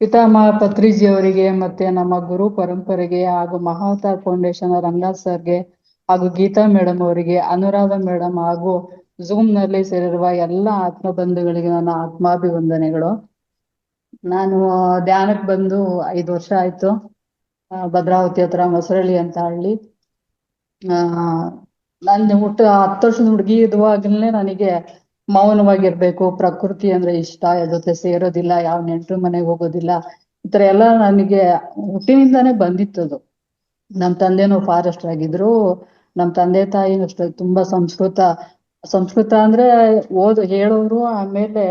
ಪಿತಾಮಹ ಪತ್ರಿಜಿಯವರಿಗೆ ಮತ್ತೆ ನಮ್ಮ ಗುರು ಪರಂಪರೆಗೆ ಹಾಗೂ ಮಹಾವತಾರ್ ಫೌಂಡೇಶನ್ ರಂಗನಾಥ್ ಸರ್ಗೆ ಹಾಗೂ ಗೀತಾ ಮೇಡಮ್ ಅವರಿಗೆ, ಅನುರಾಧ ಮೇಡಮ್ ಹಾಗೂ ಝೂಮ್ ನಲ್ಲಿ ಸೇರಿರುವ ಎಲ್ಲ ಆತ್ಮ ಬಂಧುಗಳಿಗೆ ನನ್ನ ಆತ್ಮಾಭಿವಂದನೆಗಳು. ನಾನು ಧ್ಯಾನಕ್ಕೆ ಬಂದು 5 ವರ್ಷ ಆಯ್ತು. ಭದ್ರಾವತಿ ಹತ್ರ ಮೊಸರಳ್ಳಿ ಅಂತ ಹಳ್ಳಿ. ನನ್ನ ಹುಟ್ಟು 10 ವರ್ಷದ ಹುಡುಗಿ ಇರುವಾಗಲೇ ನನಗೆ ಮೌನವಾಗಿರ್ಬೇಕು, ಪ್ರಕೃತಿ ಅಂದ್ರೆ ಇಷ್ಟ, ಜೊತೆ ಸೇರೋದಿಲ್ಲ, ಯಾವ ನೆಂಟ್ರು ಮನೆಗೆ ಹೋಗೋದಿಲ್ಲ, ಈ ತರ ಎಲ್ಲ ನನಗೆ ಹುಟ್ಟಿನಿಂದಾನೇ ಬಂದಿತ್ತದು. ನಮ್ಮ ತಂದೆನೂ ಫಾರೆಸ್ಟರ್ ಆಗಿದ್ರು. ನಮ್ಮ ತಂದೆ ತಾಯಿನೂ ಅಷ್ಟೇ ತುಂಬಾ ಸಂಸ್ಕೃತ ಅಂದ್ರೆ ಹೇಳೋರು. ಆಮೇಲೆ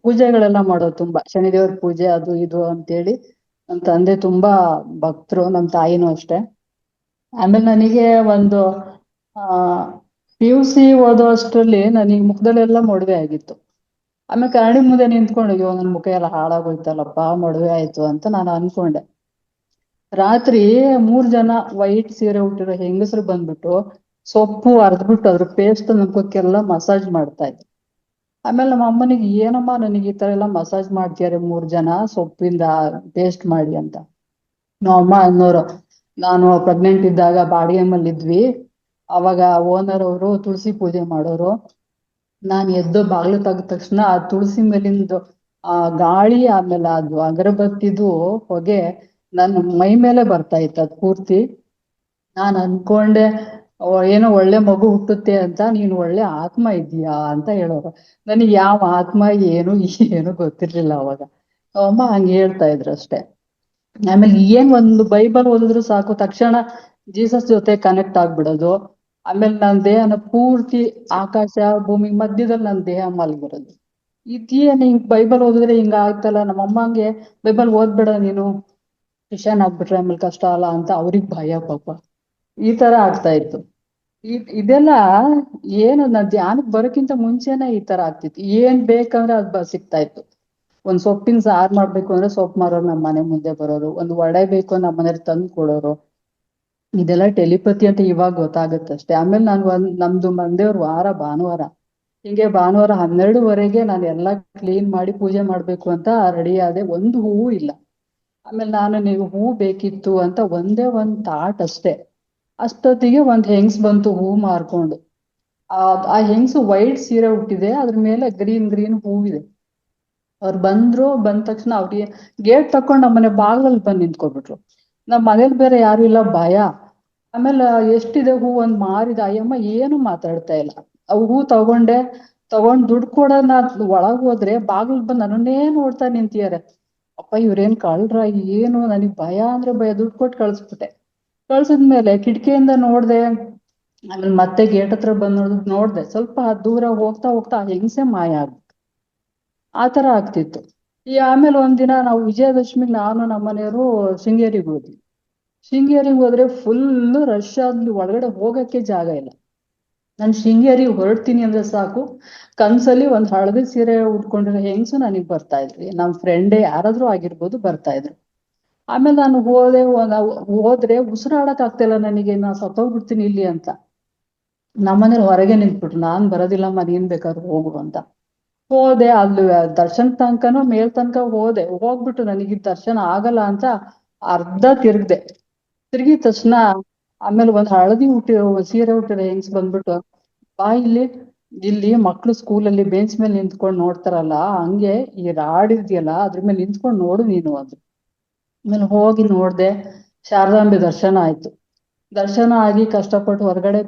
ಪೂಜೆಗಳೆಲ್ಲ ಮಾಡೋದು, ತುಂಬಾ ಶನಿದೇವ್ರ ಪೂಜೆ ಅದು ಇದು ಅಂತೇಳಿ. ನಮ್ಮ ತಂದೆ ತುಂಬಾ ಭಕ್ತರು, ನಮ್ಮ ತಾಯಿನೂ ಅಷ್ಟೇ. ಆಮೇಲೆ ನನಗೆ ಒಂದು PUC ಓದೋ ಅಷ್ಟರಲ್ಲಿ ನನಗೆ ಮುಖದಲ್ಲೆಲ್ಲ ಮೊಡವೆ ಆಗಿತ್ತು. ಆಮೇಲೆ ಕನ್ನಡಿ ಮುಂದೆ ನಿಂತ್ಕೊಂಡು, ಅಯ್ಯೋ ನನ್ನ ಮುಖ ಎಲ್ಲ ಹಾಳಾಗೋಯ್ತಲ್ಲಪ್ಪ, ಮೊಡವೆ ಆಯ್ತು ಅಂತ ನಾನು ಅನ್ಕೊಂಡೆ. ರಾತ್ರಿ 3 ಜನ ವೈಟ್ ಸೀರೆ ಉಟ್ಟಿರೋ ಹೆಂಗಸರು ಬಂದ್ಬಿಟ್ಟು ಸೊಪ್ಪು ಅರ್ದ್ಬಿಟ್ಟು ಅದ್ರ ಪೇಸ್ಟ್ ಮುಖಕ್ಕೆಲ್ಲ ಮಸಾಜ್ ಮಾಡ್ತಾ ಇದ್ರು. ಆಮೇಲೆ ನಮ್ಮ ಅಮ್ಮನಿಗೆ, ಏನಮ್ಮ ನನಗೆ ಈ ತರ ಎಲ್ಲ ಮಸಾಜ್ ಮಾಡ್ತಿದ್ದಾರೆ 3 ಜನ ಸೊಪ್ಪಿಂದ ಪೇಸ್ಟ್ ಮಾಡಿ ಅಂತ. ನಮ್ಮ ಅಮ್ಮ ಅನ್ನೋರು, ನಾನು ಪ್ರೆಗ್ನೆಂಟ್ ಇದ್ದಾಗ ಬಾಡಿಗೆ ಮನೇಲಿ ಇದ್ವಿ, ಅವಾಗ ಓನರ್ ಅವರು ತುಳಸಿ ಪೂಜೆ ಮಾಡೋರು. ನಾನು ಎದ್ದು ಬಾಗಿಲು ತೆಗೆದ ತಕ್ಷಣ ಆ ತುಳಸಿ ಮೇಲಿಂದು ಗಾಳಿ, ಆಮೇಲೆ ಅದು ಅಗರಬತ್ತಿದು ಹೊಗೆ ನನ್ನ ಮೈ ಮೇಲೆ ಬರ್ತಾ ಇತ್ತು ಅದು ಪೂರ್ತಿ. ನಾನು ಅನ್ಕೊಂಡೆ, ಏನೋ ಒಳ್ಳೆ ಮಗು ಹುಟ್ಟುತ್ತೆ ಅಂತ, ನೀನು ಒಳ್ಳೆ ಆತ್ಮ ಇದೀಯಾ ಅಂತ ಹೇಳೋರು. ನನಗೆ ಯಾವ ಆತ್ಮ ಏನು ಗೊತ್ತಿರ್ಲಿಲ್ಲ ಅವಾಗ. ಅಮ್ಮ ಹಂಗೆ ಹೇಳ್ತಾ ಇದ್ರು ಅಷ್ಟೇ. ಆಮೇಲೆ ಒಂದು ಬೈಬಲ್ ಓದಿದ್ರು ಸಾಕು, ತಕ್ಷಣ ಜೀಸಸ್ ಜೊತೆ ಕನೆಕ್ಟ್ ಆಗ್ಬಿಡೋದು. ಆಮೇಲೆ ನನ್ನ ದೇಹನ ಪೂರ್ತಿ ಆಕಾಶ ಭೂಮಿ ಮಧ್ಯದಲ್ಲಿ ನನ್ನ ದೇಹ ಮಲಗಿರೋದು. ಇದೇನು ಹಿಂಗ್ ಬೈಬಲ್ ಓದಿದ್ರೆ ಹಿಂಗ ಆಗ್ತಲ್ಲ. ನಮ್ಮಮ್ಮಂಗೆ, ಬೈಬಲ್ ಓದ್ಬೇಡ ನೀನು, ಕ್ರಿಶ್ಚಿಯನ್ ಆಗ್ಬಿಟ್ರೆ ಆಮೇಲೆ ಕಷ್ಟ ಅಲ್ಲ ಅಂತ ಅವ್ರಿಗೆ ಭಯ ಪಾಪ. ಈ ತರ ಆಗ್ತಾ ಇತ್ತು. ಇದೆಲ್ಲ ಏನು ನಾನು ಧ್ಯಾನಕ್ಕೆ ಬರೋಕ್ಕಿಂತ ಮುಂಚೆನೆ ಈ ತರ ಆಗ್ತಿತ್ತು. ಏನ್ ಬೇಕಂದ್ರೆ ಅದು ಸಿಗ್ತಾ ಇತ್ತು. ಒಂದ್ ಸೊಪ್ಪಿನ ಸಾರು ಮಾಡ್ಬೇಕು ಅಂದ್ರೆ ಸೊಪ್ಪು ಮಾರೋರು ನಮ್ಮ ಮನೆ ಮುಂದೆ ಬರೋರು, ಒಂದು ವಡೆ ಬೇಕು ನಮ್ಮ ಮನೇಲಿ ತಂದು ಕೊಡೋರು. ಇದೆಲ್ಲ ಟೆಲಿಪತಿ ಅಂತ ಇವಾಗ ಗೊತ್ತಾಗುತ್ತೆ ಅಷ್ಟೇ. ಆಮೇಲೆ ನಾನು ನಮ್ದು ಮಂದೇವ್ರ ವಾರ ಭಾನುವಾರ, ಹಿಂಗೆ ಭಾನುವಾರ 12ವರೆಗೆ ನಾನು ಎಲ್ಲ ಕ್ಲೀನ್ ಮಾಡಿ ಪೂಜೆ ಮಾಡ್ಬೇಕು ಅಂತ ರೆಡಿ ಆದೆ. ಒಂದು ಹೂವು ಇಲ್ಲ. ಆಮೇಲೆ ನೀವು ಹೂ ಬೇಕಿತ್ತು ಅಂತ ಒಂದೇ ಒಂದು ತಾಟ್ ಅಷ್ಟೇ. ಅಷ್ಟೊತ್ತಿಗೆ ಒಂದ್ ಹೆಂಗ್ಸ್ ಬಂತು ಹೂ ಮಾರ್ಕೊಂಡು. ಆ ಹೆಂಗ್ಸು ವೈಟ್ ಸೀರೆ ಉಟ್ಟಿದೆ, ಅದ್ರ ಮೇಲೆ ಗ್ರೀನ್ ಹೂವಿದೆ. ಅವ್ರು ಬಂದ ತಕ್ಷಣ ಅವ್ರಿಗೆ ಗೇಟ್ ತಕೊಂಡು ನಮ್ಮನೆ ಬಾಗಿಲಲ್ಲಿ ಬಂದು ನಿಂತ್ಕೊಬಿಟ್ರು. ನಮ್ಮ ಮನೇಲಿ ಬೇರೆ ಯಾರು ಇಲ್ಲ, ಭಯ. ಆಮೇಲೆ ಎಷ್ಟಿದೆ ಹೂ ಒಂದ್ ಮಾರಿದ. ಅಯ್ಯಮ್ಮ ಏನು ಮಾತಾಡ್ತಾ ಇಲ್ಲ. ಅವು ಹೂ ತಗೊಂಡ್ ದುಡ್ಡು ಕೊಡೋಣ ಒಳಗ್ ಹೋದ್ರೆ ಬಾಗಿಲ್ ಬಂದು ನನ್ನನ್ನೇ ನೋಡ್ತಾ ನಿಂತಿದ್ದಾರೆ. ಅಪ್ಪ ಇವ್ರೇನ್ ಕಳ್ರ ಏನು, ನನಗ್ ಭಯ ಅಂದ್ರೆ ಭಯ. ದುಡ್ಡು ಕೊಟ್ಟು ಕಳ್ಸ್ಬಿಟ್ಟೆ. ಕಳ್ಸಿದ್ಮೇಲೆ ಕಿಟಕಿಯಿಂದ ನೋಡ್ದೆ. ಆಮೇಲೆ ಮತ್ತೆ ಗೇಟ್ ಹತ್ರ ಬಂದು ನೋಡ್ದೆ. ಸ್ವಲ್ಪ ದೂರ ಹೋಗ್ತಾ ಹೋಗ್ತಾ ಆ ಹೆಂಗ್ಸೆ ಮಾಯ ಆಗ್ಬಿಟ್ಟು. ಆ ತರ ಆಗ್ತಿತ್ತು. ಆಮೇಲೆ ಒಂದಿನ ನಾವು ವಿಜಯದಶಮಿಗೆ ನಾನು ನಮ್ಮನೆಯವರು ಶೃಂಗೇರಿಗೆ ಹೋದ್ವಿ. ಶೃಂಗೇರಿಗೆ ಹೋದ್ರೆ ಫುಲ್ ರಶ್. ಆದ್ಲಿ ಒಳಗಡೆ ಹೋಗಕ್ಕೆ ಜಾಗ ಇಲ್ಲ. ನಾನು ಶೃಂಗೇರಿಗೆ ಹೊರಡ್ತೀನಿ ಅಂದ್ರೆ ಸಾಕು, ಕನ್ಸಲ್ಲಿ ಒಂದ್ ಹಳದಿ ಸೀರೆ ಉಟ್ಕೊಂಡಿರೋ ಹೆಂಗ್ಸು ನನಗ್ ಬರ್ತಾ ಇದ್ವಿ. ನಮ್ ಫ್ರೆಂಡೇ ಯಾರಾದ್ರೂ ಆಗಿರ್ಬೋದು, ಬರ್ತಾ ಇದ್ರು. ಆಮೇಲೆ ನಾನು ಹೋದ್ರೆ ಉಸಿರಾಡಕ್ ಆಗ್ತಿಲ್ಲ ನನಗೆ, ನಾ ಸತ್ತೋಗ್ಬಿಡ್ತೀನಿ ಇಲ್ಲಿ ಅಂತ. ನಮ್ಮನೇಲಿ ಹೊರಗೆ ನಿಂತ್ಬಿಟ್ರು, ನಾನ್ ಬರೋದಿಲ್ಲಮ್ಮ, ನೀನ್ ಬೇಕಾದ್ರೂ ಹೋಗು ಅಂತ. ಹೋದೆ. ಅಲ್ಲಿ ದರ್ಶನ ತನಕನೂ ಮೇಲ್ ತನಕ ಹೋಗ್ಬಿಟ್ಟು ನನಗೆ ದರ್ಶನ ಆಗಲ್ಲ ಅಂತ ಅರ್ಧ ತಿರ್ಗಿದ ತಕ್ಷಣ ಆಮೇಲೆ ಒಂದ್ ಹಳದಿ ಸೀರೆ ಹುಟ್ಟಿರೋ ಹೆಂಗ್ಸ್ ಬಂದ್ಬಿಟ್ಟು, ಬಾ ಇಲ್ಲಿ ಮಕ್ಳು ಸ್ಕೂಲಲ್ಲಿ ಬೆಂಚ್ ಮೇಲೆ ನಿಂತ್ಕೊಂಡು ನೋಡ್ತಾರಲ್ಲ, ಹಂಗೆ ಈ ರಾಡ್ ಇದೆಯಲ್ಲ ಅದ್ರ ಮೇಲೆ ನಿಂತ್ಕೊಂಡು ನೋಡು ನೀನು ಅಂದ್ರು. ಆಮೇಲೆ ಹೋಗಿ ನೋಡ್ದೆ. ಶಾರದಾಂಬೆ ದರ್ಶನ ಆಯ್ತು. ದರ್ಶನ ಆಗಿ ಕಷ್ಟಪಟ್ಟು ಹೊರಗಡೆ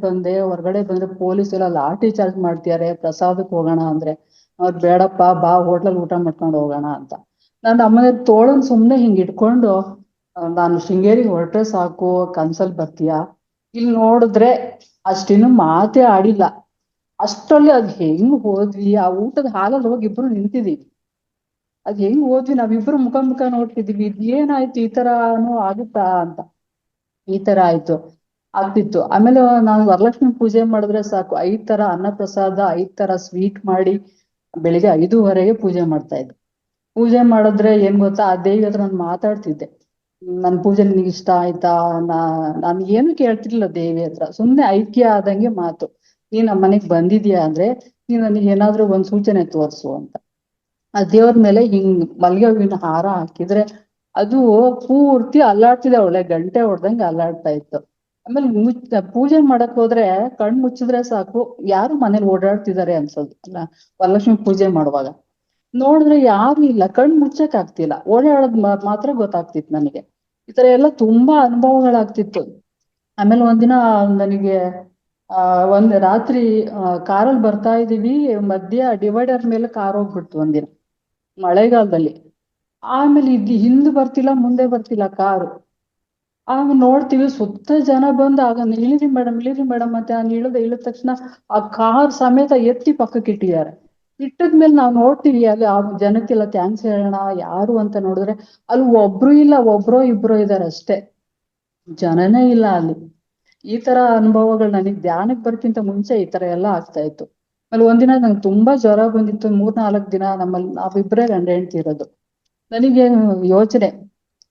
ಬಂದ್ರೆ ಪೊಲೀಸ್ ಎಲ್ಲ ಲಾಠಿ ಚಾರ್ಜ್ ಮಾಡ್ತಿದ್ದಾರೆ ಪ್ರಸಾದಕ್ಕೆ ಹೋಗೋಣ ಅಂದ್ರೆ. ಅವ್ರು ಬೇಡಪ್ಪ, ಬಾ ಹೋಟ್ಲಲ್ಲಿ ಊಟ ಮಾಡ್ಕೊಂಡು ಹೋಗೋಣ ಅಂತ. ನಾನು ಅಮ್ಮನ ತೋಳನ್ ಸುಮ್ನೆ ಹಿಂಗ್ ಇಟ್ಕೊಂಡು, ನಾನು ಶೃಂಗೇರಿಗೆ ಹೊರಟ್ರೆ ಸಾಕು, ಕನ್ಸಲ್ ಬರ್ತೀಯಾ. ಇಲ್ಲಿ ನೋಡಿದ್ರೆ ಅಷ್ಟಿನ್ನು ಮಾತೇ ಆಡಿಲ್ಲ. ಅಷ್ಟರಲ್ಲಿ ಅದ್ ಹೆಂಗ್ ಹೋದ್ವಿ, ಆ ಊಟದ ಹಾಲಲ್ಲಿ ಹೋಗಿ ಇಬ್ರು ನಿಂತಿದೀವಿ. ಅದ್ ಹೆಂಗ್ ಹೋದ್ವಿ, ನಾವಿಬ್ರು ಮುಖ ನೋಡ್ತಿದೀವಿ. ಏನಾಯ್ತು, ಈ ತರಾನು ಆಗುತ್ತಾ ಅಂತ. ಈ ತರ ಆಗ್ತಿತ್ತು. ಆಮೇಲೆ ನಾವು ವರಲಕ್ಷ್ಮಿ ಪೂಜೆ ಮಾಡಿದ್ರೆ ಸಾಕು, 5 ತರ ಅನ್ನ ಪ್ರಸಾದ, 5 ತರ ಸ್ವೀಟ್ ಮಾಡಿ ಬೆಳಿಗ್ಗೆ 5:30ಗೆ ಪೂಜೆ ಮಾಡ್ತಾ ಇದ್ದೆ. ಪೂಜೆ ಮಾಡಿದ್ರೆ ಏನ್ ಗೊತ್ತಾ, ಆ ದೇವಿ ಹತ್ರ ನಾನು ಮಾತಾಡ್ತಿದ್ದೆ. ನನ್ ಪೂಜೆ ನಿನಗೆ ಇಷ್ಟ ಆಯ್ತಾ. ನಾನು ಏನು ಕೇಳ್ತಿರ್ಲಿಲ್ಲ ದೇವಿ ಹತ್ರ, ಸುಮ್ನೆ ಐಕ್ಯ ಆದಂಗೆ ಮಾತು. ನೀನ್ ನಮ್ಮ ಮನೆಗ್ ಬಂದಿದ್ಯಾ ಅಂದ್ರೆ ನೀನ್ ನನಗೆ ಏನಾದ್ರೂ ಒಂದ್ ಸೂಚನೆ ತೋರ್ಸು ಅಂತ. ಆ ದೇವ್ರ ಮೇಲೆ ಹಿಂಗ್ ಮಲ್ಗೆ ಹೂವಿನ ಹಾರ ಹಾಕಿದ್ರೆ ಅದು ಪೂರ್ತಿ ಅಲ್ಲಾಡ್ತಿದೆ, ಒಳ್ಳೆ ಗಂಟೆ ಹೊಡ್ದಂಗೆ ಅಲ್ಲಾಡ್ತಾ ಇತ್ತು. ಆಮೇಲೆ ಪೂಜೆ ಮಾಡಕ್ ಹೋದ್ರೆ ಕಣ್ ಮುಚ್ಚಿದ್ರೆ ಸಾಕು ಯಾರು ಮನೇಲಿ ಓಡಾಡ್ತಿದ್ದಾರೆ ಅನ್ಸೋದು ಅಲ್ಲ. ವರಲಕ್ಷ್ಮಿ ಪೂಜೆ ಮಾಡುವಾಗ ನೋಡಿದ್ರೆ ಯಾರು ಇಲ್ಲ, ಕಣ್ ಮುಚ್ಚಕ್ ಆಗ್ತಿಲ್ಲ, ಓಡಾಡೋದ್ ಮಾತ್ರ ಗೊತ್ತಾಗ್ತಿತ್ತು ನನಗೆ. ಈ ತರ ಎಲ್ಲ ತುಂಬಾ ಅನುಭವಗಳಾಗ್ತಿತ್ತು. ಆಮೇಲೆ ಒಂದಿನ ನನಗೆ ಒಂದ್ ರಾತ್ರಿ ಕಾರಲ್ಲಿ ಬರ್ತಾ ಇದೀವಿ, ಮಧ್ಯ ಡಿವೈಡರ್ ಮೇಲೆ ಕಾರ್ ಹೋಗ್ಬಿಡ್ತು ಒಂದಿನ ಮಳೆಗಾಲದಲ್ಲಿ. ಆಮೇಲೆ ಹಿಂದ್ ಬರ್ತಿಲ್ಲ ಮುಂದೆ ಬರ್ತಿಲ್ಲ ಕಾರು. ಆಗ ನೋಡ್ತೀವಿ ಸುತ್ತ ಜನ ಬಂದು, ಆಗ ಇಳಿರಿ ಮೇಡಮ್ ಇಳಿರಿ ಮೇಡಮ್ ಅಂತ ನಾನು ಇಳಿದ ತಕ್ಷಣ ಆ ಕಾರ್ ಸಮೇತ ಎತ್ತಿ ಪಕ್ಕಕ್ಕೆ ಇಟ್ಟಿದ್ದಾರೆ. ಇಟ್ಟದ್ಮೇಲೆ ನಾವು ನೋಡ್ತೀವಿ ಅಲ್ಲಿ ಆ ಜನಕ್ಕೆಲ್ಲ ಥ್ಯಾಂಕ್ಸ್ ಹೇಳೋಣ ಯಾರು ಅಂತ ನೋಡಿದ್ರೆ ಅಲ್ಲಿ ಒಬ್ರು ಇಲ್ಲ, ಒಬ್ರೋ ಇಬ್ರೋ ಇದ್ದಾರೆ ಅಷ್ಟೇ, ಜನನೇ ಇಲ್ಲ ಅಲ್ಲಿ. ಈ ತರ ಅನುಭವಗಳು ನನಗೆ ಧ್ಯಾನಕ್ಕೆ ಬರೋಕ್ಕಿಂತ ಮುಂಚೆ ಈ ತರ ಎಲ್ಲ ಆಗ್ತಾ ಇತ್ತು. ಆಮೇಲೆ ಒಂದಿನ ನಂಗೆ ತುಂಬಾ ಜ್ವರ ಬಂದಿತ್ತು, 3-4 ದಿನ ನಮ್ಮಲ್ಲಿ ನಾವಿಬ್ಬರೇ ಗಂಡ ಹೆಂಡ್ತಿ ಇರೋದು. ನನಗೆ ಯೋಚನೆ,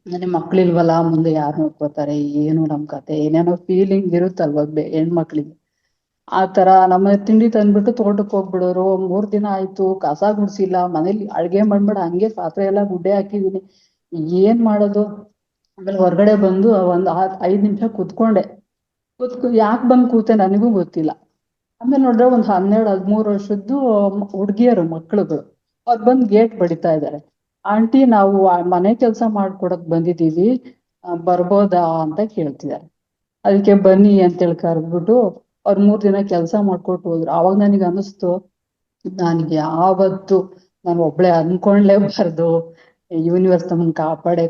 ನನಗೆ ಮಕ್ಳಿಲ್ವಲ್ಲ, ಮುಂದೆ ಯಾರು ನೋಡ್ಕೋತಾರೆ, ಏನು ನಮ್ ಕತೆ, ಏನೇನೋ ಫೀಲಿಂಗ್ ಇರುತ್ತಲ್ವ ಹೆಣ್ಮಕ್ಳಿಗೆ. ಆ ತರ ನಮ್ಮ ತಿಂಡಿ ತಂದ್ಬಿಟ್ಟು ತೋಟಕ್ಕೆ ಹೋಗ್ಬಿಡೋರು. 3 ದಿನ ಆಯ್ತು ಕಸ ಗುಡ್ಸಿಲ್ಲ, ಮನೇಲಿ ಅಡ್ಗೆ ಮಾಡ್ಬೇಡ ಹಂಗೆ ಪಾತ್ರೆ ಎಲ್ಲ ಗುಡ್ಡೆ ಹಾಕಿದೀನಿ, ಏನ್ ಮಾಡೋದು. ಆಮೇಲೆ ಹೊರಗಡೆ ಬಂದು ಒಂದ್ 5 ನಿಮಿಷ ಕುತ್ಕೊಂಡೆ. ಯಾಕೆ ಬಂದ್ ಕೂತೆ ನನಗೂ ಗೊತ್ತಿಲ್ಲ. ಆಮೇಲೆ ನೋಡಿದ್ರೆ ಒಂದ್ 12-13 ವರ್ಷದ್ದು ಹುಡ್ಗಿಯರು ಮಕ್ಳುಗಳು ಅವ್ರು ಬಂದ್ ಗೇಟ್ ಬಡಿತಾ ಇದ್ದಾರೆ. ಆಂಟಿ ನಾವು ಮನೆ ಕೆಲಸ ಮಾಡ್ಕೊಡಕ್ ಬಂದಿದೀವಿ, ಬರ್ಬೋದಾ ಅಂತ ಕೇಳ್ತಿದ್ದಾರೆ. ಅದಕ್ಕೆ ಬನ್ನಿ ಅಂತೇಳಿ ಕರೆದ್ಬಿಟ್ಟು ಅವ್ರು 3 ದಿನ ಕೆಲಸ ಮಾಡ್ಕೊಟ್ಟು ಹೋದ್ರು. ಅವಾಗ ನನಗೆ ಅನಿಸ್ತು, ನನಗೆ ಯಾವತ್ತು ನಾನು ಒಬ್ಳೆ ಅನ್ಕೊಂಡ್ಲೇಬಾರ್ದು, ಯೂನಿವರ್ಸ್ ನಮ್ಮನ್ನ